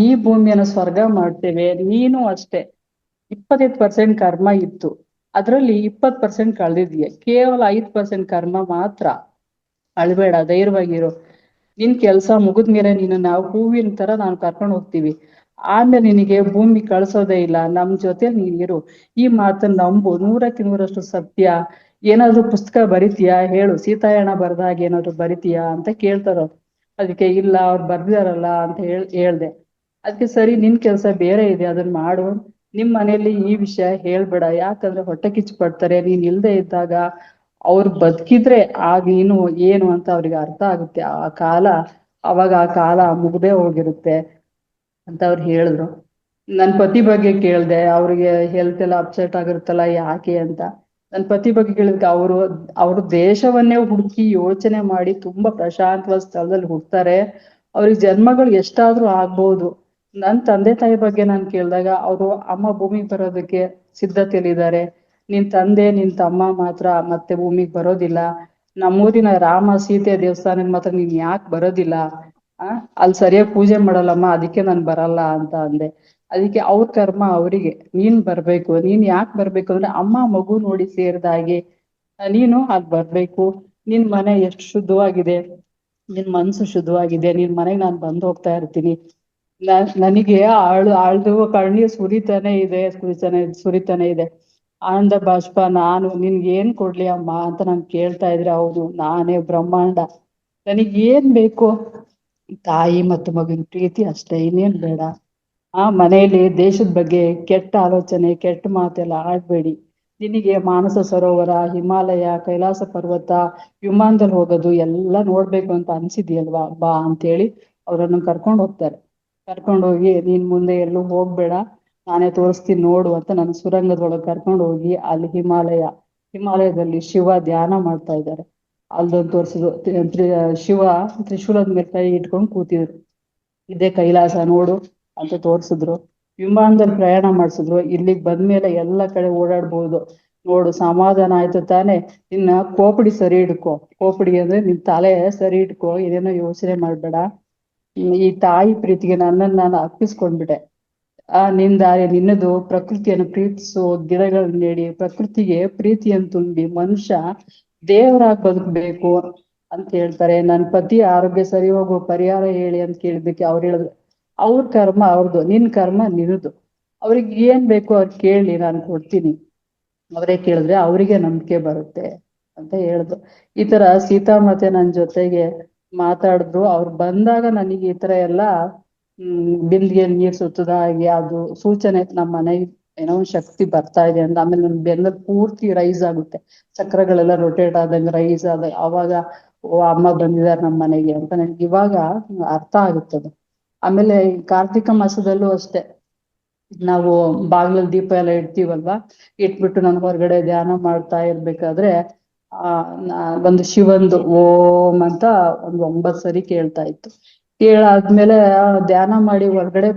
ಈ ಭೂಮಿಯನ್ನು ಸ್ವರ್ಗ ಮಾಡ್ತೇವೆ. ನೀನು ಅಷ್ಟೇ. 25% ಕರ್ಮ ಇತ್ತು, ಅದರಲ್ಲಿ 20% ಕಳೆದಿದ್ಯೆ, ಕೇವಲ 5% ಕರ್ಮ ಮಾತ್ರ. ಅಳ್ಬೇಡ, ಧೈರ್ಯವಾಗಿರು. ನಿನ್ ಕೆಲ್ಸ ಮುಗಿದ್ಮೇಲೆ ನೀನು ನಾವು ಹೂವಿನ ತರ ನಾವು ಕರ್ಕೊಂಡು ಹೋಗ್ತೀವಿ. ಆಮೇಲೆ ನಿನಗೆ ಭೂಮಿ ಕಳ್ಸೋದೇ ಇಲ್ಲ, ನಮ್ ಜೊತೆ ನೀನಿರು. ಈ ಮಾತನ್ನ ನಂಬು, 100% ಸತ್ಯ. ಏನಾದ್ರು ಪುಸ್ತಕ ಬರಿತೀಯಾ ಹೇಳು, ಸೀತಾಯಣ ಬರ್ದಾಗ ಏನಾದ್ರು ಬರಿತೀಯಾ ಅಂತ ಕೇಳ್ತಾರ. ಅದಕ್ಕೆ ಇಲ್ಲ, ಅವ್ರು ಬರ್ದಿದಾರಲ್ಲ ಅಂತ ಹೇಳ್ದೆ. ಅದಕ್ಕೆ ಸರಿ, ನಿನ್ ಕೆಲ್ಸ ಬೇರೆ ಇದೆ, ಅದನ್ನ ಮಾಡು. ನಿಮ್ ಮನೇಲಿ ಈ ವಿಷಯ ಹೇಳ್ಬೇಡ, ಯಾಕಂದ್ರೆ ಹೊಟ್ಟೆ ಕಿಚ್ಚು ಪಡ್ತಾರೆ. ನೀನ್ ಇಲ್ದೆ ಇದ್ದಾಗ ಅವ್ರು ಬದುಕಿದ್ರೆ ಆಗ ನೀನು ಏನು ಅಂತ ಅವ್ರಿಗೆ ಅರ್ಥ ಆಗುತ್ತೆ. ಅವಾಗ ಆ ಕಾಲ ಮುಗ್ದೇ ಹೋಗಿರುತ್ತೆ ಅಂತ ಅವ್ರು ಹೇಳಿದ್ರು. ನನ್ ಪತಿ ಬಗ್ಗೆ ಕೇಳ್ದೆ, ಅವ್ರಿಗೆ ಹೆಲ್ತ್ ಎಲ್ಲ ಅಪ್ಸೆಟ್ ಆಗಿರುತ್ತಲ್ಲ ಯಾಕೆ ಅಂತ. ನನ್ ಪತಿ ಬಗ್ಗೆ ಕೇಳಿದ್ಕೆ ಅವರು ದೇಶವನ್ನೇ ಹುಡುಕಿ ಯೋಚನೆ ಮಾಡಿ ತುಂಬಾ ಪ್ರಶಾಂತವಾದ ಸ್ಥಳದಲ್ಲಿ ಹುಡ್ತಾರೆ. ಅವ್ರಿಗೆ ಜನ್ಮಗಳು ಎಷ್ಟಾದ್ರೂ ಆಗ್ಬಹುದು. ನನ್ ತಂದೆ ತಾಯಿ ಬಗ್ಗೆ ನಾನ್ ಕೇಳಿದಾಗ ಅವರು ಅಮ್ಮ ಭೂಮಿಗೆ ಬರೋದಕ್ಕೆ ಸಿದ್ಧತೆಯಲ್ಲಿದ್ದಾರೆ. ನಿನ್ ತಂದೆ ನಿನ್ ತಮ್ಮ ಮಾತ್ರ ಮತ್ತೆ ಭೂಮಿಗೆ ಬರೋದಿಲ್ಲ. ನಮ್ಮೂರಿನ ರಾಮ ಸೀತೆ ದೇವಸ್ಥಾನಕ್ಕೆ ಮಾತ್ರ ನೀನ್ ಯಾಕೆ ಬರೋದಿಲ್ಲ, ಅಲ್ಲಿ ಸರಿಯಾಗಿ ಪೂಜೆ ಮಾಡಲ್ಲಮ್ಮ, ಅದಕ್ಕೆ ನಾನ್ ಬರಲ್ಲ ಅಂತ ಅಂದೆ. ಅದಕ್ಕೆ ಅವ್ರ ಕರ್ಮ ಅವರಿಗೆ, ನೀನ್ ಬರ್ಬೇಕು. ನೀನ್ ಯಾಕೆ ಬರ್ಬೇಕು ಅಂದ್ರೆ ಅಮ್ಮ ಮಗು ನೋಡಿ ಸೇರಿದಾಗೆ ನೀನು ಅಲ್ಲಿ ಬರ್ಬೇಕು. ನಿನ್ ಮನೆ ಎಷ್ಟು ಶುದ್ಧವಾಗಿದೆ, ನಿನ್ ಮನ್ಸು ಶುದ್ಧವಾಗಿದೆ, ನಿನ್ ಮನೆಗೆ ನಾನ್ ಬಂದು ಹೋಗ್ತಾ ಇರ್ತೀನಿ. ನನಗೆ ಆಳ್ದು ಕಣ್ಣೀರ್ ಸುರಿತಾನೆ ಇದೆ. ಆನಂದ ಬಾಷ್ಪ. ನಾನು ನಿನ್ಗೆ ಏನ್ ಕೊಡ್ಲಿ ಅಮ್ಮ ಅಂತ ನಾನು ಕೇಳ್ತಾ ಇದ್ರೆ, ಹೌದು ನಾನೇ ಬ್ರಹ್ಮಾಂಡ, ನನಗ್ ಏನ್ ಬೇಕು, ತಾಯಿ ಮತ್ತು ಮಗನ ಪ್ರೀತಿ ಅಷ್ಟೇ, ಇನ್ನೇನ್ ಬೇಡ. ಮನೆಯಲ್ಲಿ ದೇಶದ ಬಗ್ಗೆ ಕೆಟ್ಟ ಆಲೋಚನೆ, ಕೆಟ್ಟ ಮಾತೆಲ್ಲ ಆಡ್ಬೇಡಿ. ನಿನಗೆ ಮಾನಸ ಸರೋವರ, ಹಿಮಾಲಯ, ಕೈಲಾಸ ಪರ್ವತ, ವಿಮಾನದಲ್ಲಿ ಹೋಗೋದು ಎಲ್ಲ ನೋಡ್ಬೇಕು ಅಂತ ಅನ್ಸಿದ್ಯಲ್ವಾ, ಬಾ ಅಂತೇಳಿ ಅವ್ರನ್ನ ಕರ್ಕೊಂಡು ಹೋಗ್ತಾರೆ. ಕರ್ಕೊಂಡೋಗಿ ನೀನ್ ಮುಂದೆ ಎಲ್ಲೂ ಹೋಗ್ಬೇಡ, ನಾನೇ ತೋರಿಸ್ತೀನಿ ನೋಡು ಅಂತ ನನ್ನ ಸುರಂಗದೊಳಗೆ ಕರ್ಕೊಂಡು ಹೋಗಿ ಅಲ್ಲಿ ಹಿಮಾಲಯದಲ್ಲಿ ಶಿವ ಧ್ಯಾನ ಮಾಡ್ತಾ ಇದ್ದಾರೆ. ಅಲ್ಲೊಂದು ತೋರ್ಸಿದ್ರು. ಶಿವ ತ್ರಿಶೂಲದ ಮೇಲೆ ಕೈ ಇಟ್ಕೊಂಡು ಕೂತಿದ್ರು. ಇದೇ ಕೈಲಾಸ ನೋಡು ಅಂತ ತೋರ್ಸಿದ್ರು. ವಿಮಾನದಲ್ಲಿ ಪ್ರಯಾಣ ಮಾಡ್ಸಿದ್ರು. ಇಲ್ಲಿಗೆ ಬಂದ್ಮೇಲೆ ಎಲ್ಲ ಕಡೆ ಓಡಾಡ್ಬೋದು, ನೋಡು ಸಮಾಧಾನ ಆಯ್ತು ತಾನೆ. ಇನ್ನ ಕೋಪಡಿ ಸರಿ ಹಿಡ್ಕೊ. ಕೋಪಡಿ ಅಂದ್ರೆ ನಿನ್ ತಲೆ ಸರಿ ಇಟ್ಕೊ, ಇದೇನೋ ಯೋಚನೆ ಮಾಡ್ಬೇಡ. ಈ ತಾಯಿ ಪ್ರೀತಿಗೆ ನನ್ನನ್ನು ನಾನು ಅರ್ಪಿಸ್ಕೊಂಡ್ಬಿಟ್ಟೆ. ನಿನ್ ದಾರಿ ನಿನ್ನದು, ಪ್ರಕೃತಿಯನ್ನು ಪ್ರೀತಿಸು, ಗಿಡಗಳನ್ನ ನೆಡಿ, ಪ್ರಕೃತಿಗೆ ಪ್ರೀತಿಯನ್ನು ತುಂಬಿ ಮನುಷ್ಯ ದೇವರಾಗಿ ಬದುಕ್ಬೇಕು ಅಂತ ಹೇಳ್ತಾರೆ. ನನ್ ಪತಿ ಆರೋಗ್ಯ ಸರಿ ಹೋಗೋ ಪರಿಹಾರ ಹೇಳಿ ಅಂತ ಕೇಳಿದ್ದಕ್ಕೆ ಅವ್ರು ಹೇಳಿದ್ರು, ಅವ್ರ ಕರ್ಮ ಅವ್ರದ್ದು, ನಿನ್ ಕರ್ಮ ನಿನ್ನದು. ಅವ್ರಿಗೆ ಏನ್ ಬೇಕು ಅವ್ರು ಕೇಳಿ, ನಾನು ಕೊಡ್ತೀನಿ. ಅವರೇ ಕೇಳಿದ್ರೆ ಅವರಿಗೆ ನಂಬಿಕೆ ಬರುತ್ತೆ ಅಂತ ಹೇಳಿದ್ರು. ಈ ತರ ಸೀತಾಮಾತೆ ನನ್ ಜೊತೆಗೆ ಮಾತಾಡಿದ್ರು. ಅವ್ರು ಬಂದಾಗ ನನಗೆ ಈ ತರ ಎಲ್ಲ ಬಿಂದಿಗೆ ನೀರ್ ಸುತ್ತದ ಹಾಗೆ ಅದು ಸೂಚನೆ ನಮ್ಮ ಮನೆಗೆ ಏನೋ ಒಂದ್ ಶಕ್ತಿ ಬರ್ತಾ ಇದೆ ಅಂತ. ಆಮೇಲೆ ನನ್ ಬೆನ್ನಲ್ಲಿ ಪೂರ್ತಿ ರೈಸ್ ಆಗುತ್ತೆ, ಚಕ್ರಗಳೆಲ್ಲ ರೊಟೇಟ್ ಆದಂಗೆ ರೈಸ್ ಆದಾಗ ಅವಾಗ ಓ ಅಮ್ಮ ಬಂದಿದಾರೆ ನಮ್ಮ ಮನೆಗೆ ಅಂತ ನನ್ಗೆ ಇವಾಗ ಅರ್ಥ ಆಗುತ್ತದು. ಆಮೇಲೆ ಈ ಕಾರ್ತಿಕ ಮಾಸದಲ್ಲೂ ಅಷ್ಟೇ, ನಾವು ಬಾಗ್ಲಲ್ಲಿ ದೀಪ ಎಲ್ಲ ಇಡ್ತೀವಲ್ವಾ, ಇಟ್ಬಿಟ್ಟು ನಾನು ಹೊರಗಡೆ ಧ್ಯಾನ ಮಾಡ್ತಾ ಇರ್ಬೇಕಾದ್ರೆ ಒಂದು ಶಿವಂದು ಓಂ ಅಂತ ಒಂದು 9 ಸರಿ ಕೇಳ್ತಾ ಇತ್ತು. ಕೇಳಾದ್ಮೇಲೆ ಧ್ಯಾನ ಮಾಡಿ ಒಳಗಡೆ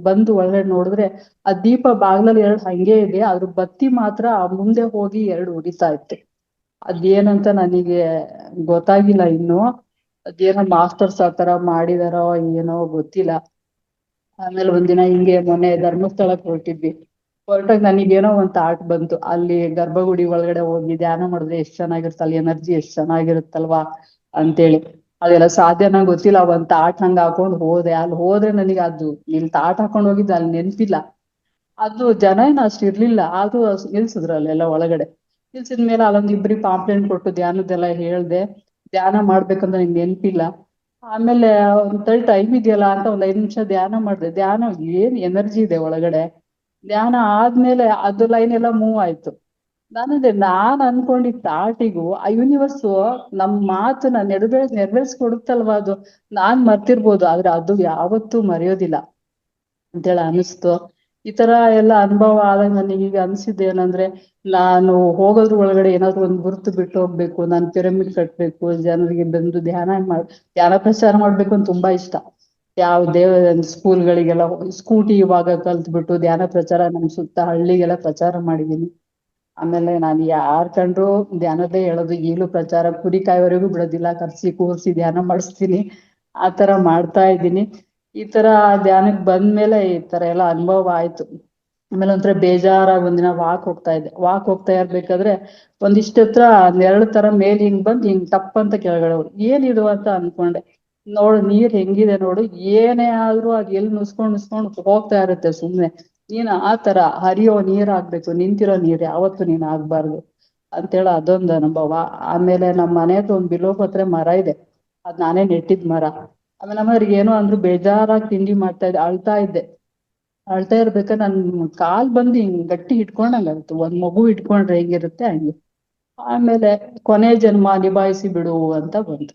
ಬಂದು ಒಳಗಡೆ ನೋಡಿದ್ರೆ ಆ ದೀಪ ಬಾಗ್ಲಲ್ಲಿ 2 ಹಂಗೆ ಇದೆ, ಅದ್ರ ಬತ್ತಿ ಮಾತ್ರ ಮುಂದೆ ಹೋಗಿ 2 ಉರಿತಾ ಇತ್ತು. ಅದೇನಂತ ನನಗೆ ಗೊತ್ತಾಗಿಲ್ಲ ಇನ್ನು. ಅದೇನೋ ಮಾಸ್ಟರ್ಸ್ ಆತರ ಮಾಡಿದಾರೋ ಏನೋ ಗೊತ್ತಿಲ್ಲ. ಆಮೇಲೆ ಒಂದಿನ ಹಿಂಗೆ ಮೊನ್ನೆ ಧರ್ಮಸ್ಥಳಕ್ಕೆ ಹೊರಟಾಗ ನನಗೇನೋ ಒಂದ್ ಥಾಟ್ ಬಂತು, ಅಲ್ಲಿ ಗರ್ಭಗುಡಿ ಒಳಗಡೆ ಹೋಗಿ ಧ್ಯಾನ ಮಾಡಿದ್ರೆ ಎಷ್ಟ್ ಚೆನ್ನಾಗಿರುತ್ತೆ, ಅಲ್ಲಿ ಎನರ್ಜಿ ಎಷ್ಟ್ ಚೆನ್ನಾಗಿರುತ್ತಲ್ವಾ ಅಂತೇಳಿ. ಅದೆಲ್ಲ ಸಾಧ್ಯನೋ ಗೊತ್ತಿಲ್ಲ, ಒಂದ್ ಥಾಟ್ ಹಂಗ ಹಾಕೊಂಡ್ ಹೋದೆ. ಅಲ್ಲಿ ಹೋದ್ರೆ ನನಗೆ ಅದು ಇಲ್ಲಿ ಥಾಟ್ ಹಾಕೊಂಡ್ ಹೋಗಿದ್ದು ಅಲ್ಲಿ ನೆನ್ಪಿಲ್ಲ. ಅದು ಜನ ಏನು ಅಷ್ಟ್ ಇರ್ಲಿಲ್ಲ, ಅದು ನಿಲ್ಸಿದ್ರು ಅಲ್ಲೆಲ್ಲ ಒಳಗಡೆ. ನಿಲ್ಸಿದ್ಮೇಲೆ ಅಲ್ಲೊಂದ್ ಇಬ್ರಿಗೆ ಪಾಂಪ್ಲೆಂಟ್ ಕೊಟ್ಟು ಧ್ಯಾನದ್ದೆಲ್ಲ ಹೇಳ್ದೆ. ಧ್ಯಾನ ಮಾಡ್ಬೇಕಂತ ನಿಂಗೆ ನೆನ್ಪಿಲ್ಲ. ಆಮೇಲೆ ಒಂದ್ ಟೈಮ್ ಇದೆಯಲ್ಲ ಅಂತ ಒಂದ್ 5 ನಿಮಿಷ ಧ್ಯಾನ ಮಾಡಿದೆ. ಧ್ಯಾನ ಏನ್ ಎನರ್ಜಿ ಇದೆ ಒಳಗಡೆ. ಧ್ಯಾನ ಆದ್ಮೇಲೆ ಅದು ಲೈನ್ ಎಲ್ಲ ಮೂವ್ ಆಯ್ತು. ನಾನ್ ಅನ್ಕೊಂಡಿದ್ದ ಥಾಟಿಗೂ ಆ ಯೂನಿವರ್ಸ್ ನಮ್ ಮಾತನ್ನ ನೆರವೇರಿಸ್ಕೊಡುತ್ತಲ್ವಾ, ಅದು ನಾನ್ ಮರ್ತಿರ್ಬೋದು ಆದ್ರೆ ಅದು ಯಾವತ್ತೂ ಮರೆಯೋದಿಲ್ಲ ಅಂತೇಳಿ ಅನಿಸ್ತು. ಈ ತರ ಎಲ್ಲ ಅನುಭವ ಆದಾಗ ನನಗೆ ಈಗ ಅನ್ಸಿದ್ದು ಏನಂದ್ರೆ, ನಾನು ಹೋಗೋದ್ರ ಒಳಗಡೆ ಏನಾದ್ರು ಒಂದು ಗುರುತು ಬಿಟ್ಟು ಹೋಗ್ಬೇಕು, ನಾನು ಪಿರಮಿಡ್ ಕಟ್ಬೇಕು, ಜನರಿಗೆ ಬಂದು ಧ್ಯಾನ ಪ್ರಚಾರ ಮಾಡ್ಬೇಕು ಅಂತ ತುಂಬಾ ಇಷ್ಟ. ಯಾವ ಸ್ಕೂಲ್ಗಳಿಗೆಲ್ಲ ಸ್ಕೂಟಿ ಇವಾಗ ಕಲ್ತ್ಬಿಟ್ಟು ಧ್ಯಾನ ಪ್ರಚಾರ ನಮ್ ಸುತ್ತ ಹಳ್ಳಿಗೆಲ್ಲ ಪ್ರಚಾರ ಮಾಡಿದೀನಿ. ಆಮೇಲೆ ನಾನು ಯಾರ್ ಕಂಡ್ರು ಧ್ಯಾನದೇ ಹೇಳೋದು, ಈಗಲೂ ಪ್ರಚಾರ ಕುರಿ ಕಾಯವರೆಗೂ ಬಿಡೋದಿಲ್ಲ, ಕರ್ಸಿ ಕೂರ್ಸಿ ಧ್ಯಾನ ಮಾಡಿಸ್ತೀನಿ. ಆ ತರ ಮಾಡ್ತಾ ಇದ್ದೀನಿ. ಈ ತರ ಧ್ಯಾನಕ್ಕೆ ಬಂದ್ಮೇಲೆ ಈ ತರ ಎಲ್ಲ ಅನುಭವ ಆಯ್ತು. ಆಮೇಲೆ ಒಂಥರ ಬೇಜಾರಾಗಿ ಒಂದಿನ ವಾಕ್ ಹೋಗ್ತಾ ಇರ್ಬೇಕಾದ್ರೆ ಒಂದಿಷ್ಟ ಹತ್ರ ನೆರಳು ತರ ಮೇಲ್ ಹಿಂಗ್ ಬಂದ್ ಹಿಂಗ್ ಟಪ್ ಅಂತ ಕೆಳಗಡೆ ಏನಿದು ಅಂತ ಅನ್ಕೊಂಡೆ. ನೋಡು ನೀರ್ ಹೆಂಗಿದೆ ನೋಡು, ಏನೇ ಆದ್ರೂ ಅದ್ ಎಲ್ಲಿ ನುಸ್ಕೊಂಡ್ ಹೋಗ್ತಾ ಇರುತ್ತೆ ಸುಮ್ನೆ. ನೀನ್ ಆ ತರ ಹರಿಯೋ ನೀರ್ ಆಗ್ಬೇಕು, ನಿಂತಿರೋ ನೀರ್ ಯಾವತ್ತು ನೀನ್ ಆಗ್ಬಾರ್ದು ಅಂತೇಳಿ ಅದೊಂದು ಅನುಭವ. ಆಮೇಲೆ ನಮ್ ಮನೆ ಹತ್ರ ಒಂದ್ ಬಿಲ್ವಪತ್ರೆ ಮರ ಇದೆ, ಅದ್ ನಾನೇ ನೆಟ್ಟಿದ್ ಮರ. ಆಮೇಲೆ ನಮ್ಮವ್ರಿಗೆ ಏನೋ ಅಂದ್ರು ಬೇಜಾರಾಗಿ ತಿಂಡಿ ಮಾಡ್ತಾ ಇದ್ದೆ, ಅಳ್ತಾ ಇರ್ಬೇಕಾದ್ರೆ ನನ್ ಕಾಲ್ ಬಂದು ಹಿಂಗ್ ಗಟ್ಟಿ ಹಿಡ್ಕೊಂಡಂಗಾಯ್ತು, ಒಂದ್ ಮಗು ಹಿಡ್ಕೊಂಡ್ರೆ ಹೆಂಗಿರುತ್ತೆ ಹಂಗೆ. ಆಮೇಲೆ ಕೊನೆ ಜನ್ಮ ನಿಭಾಯಿಸಿ ಬಿಡು ಅಂತ ಬಂತು.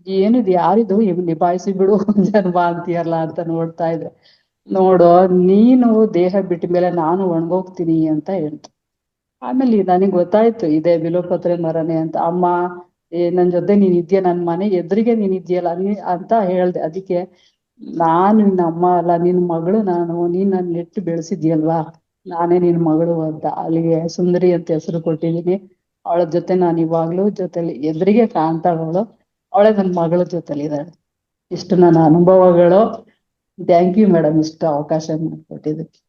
ಏನಿದು ಯಾರಿದು ಇವ್ ನಿಭಾಯಿಸಿ ಬಿಡು ಜನ್ಮ ಅಂತೀಯಲ್ಲ ಅಂತ ನೋಡ್ತಾ ಇದ್ದೆ. ನೋಡು ನೀನು ದೇಹ ಬಿಟ್ಟ ಮೇಲೆ ನಾನು ಒಣಗೋಗ್ತೀನಿ ಅಂತ ಹೇಳ್ತು. ಆಮೇಲೆ ನನಗೆ ಗೊತ್ತಾಯ್ತು ಇದೇ ಬಿಲ್ವಪತ್ರೆ ಮರನೇ ಅಂತ. ಅಮ್ಮ ನನ್ ಜೊತೆ ನೀನ್ ಇದ್ಯಾ, ನನ್ ಮನೆ ಎದುರಿಗೆ ನೀನ್ ಇದ್ಯಲ್ಲ ಅಂತ ಹೇಳ್ದೆ. ಅದಕ್ಕೆ ನಾನು ನಿನ್ನ ಅಮ್ಮ ಅಲ್ಲ, ನಿನ್ ಮಗಳು ನಾನು, ನೀನ್ ನನ್ ನೆಟ್ಟು ಬೆಳೆಸಿದ್ಯಲ್ವಾ, ನಾನೇ ನಿನ್ ಮಗಳು ಅಂತ ಅಲ್ಲಿಗೆ ಸುಂದರಿ ಅಂತ ಹೆಸರು ಕೊಟ್ಟಿದೀನಿ. ಅವಳ ಜೊತೆ ನಾನು ಇವಾಗ್ಲೂ ಜೊತೆಲಿ ಎದುರಿಗೆ ಕಾಣ್ತಾಳವಳು, ಅವಳೇ ನನ್ ಮಗಳ ಜೊತೆಲಿ ಇದ್ದಾಳೆ. ಇಷ್ಟು ನನ್ನ ಅನುಭವಗಳು. ಥ್ಯಾಂಕ್ ಯು ಮೇಡಮ್, ಇಷ್ಟು ಅವಕಾಶ ಮಾಡಿಕೊಟ್ಟಿದ್ದಕ್ಕೆ.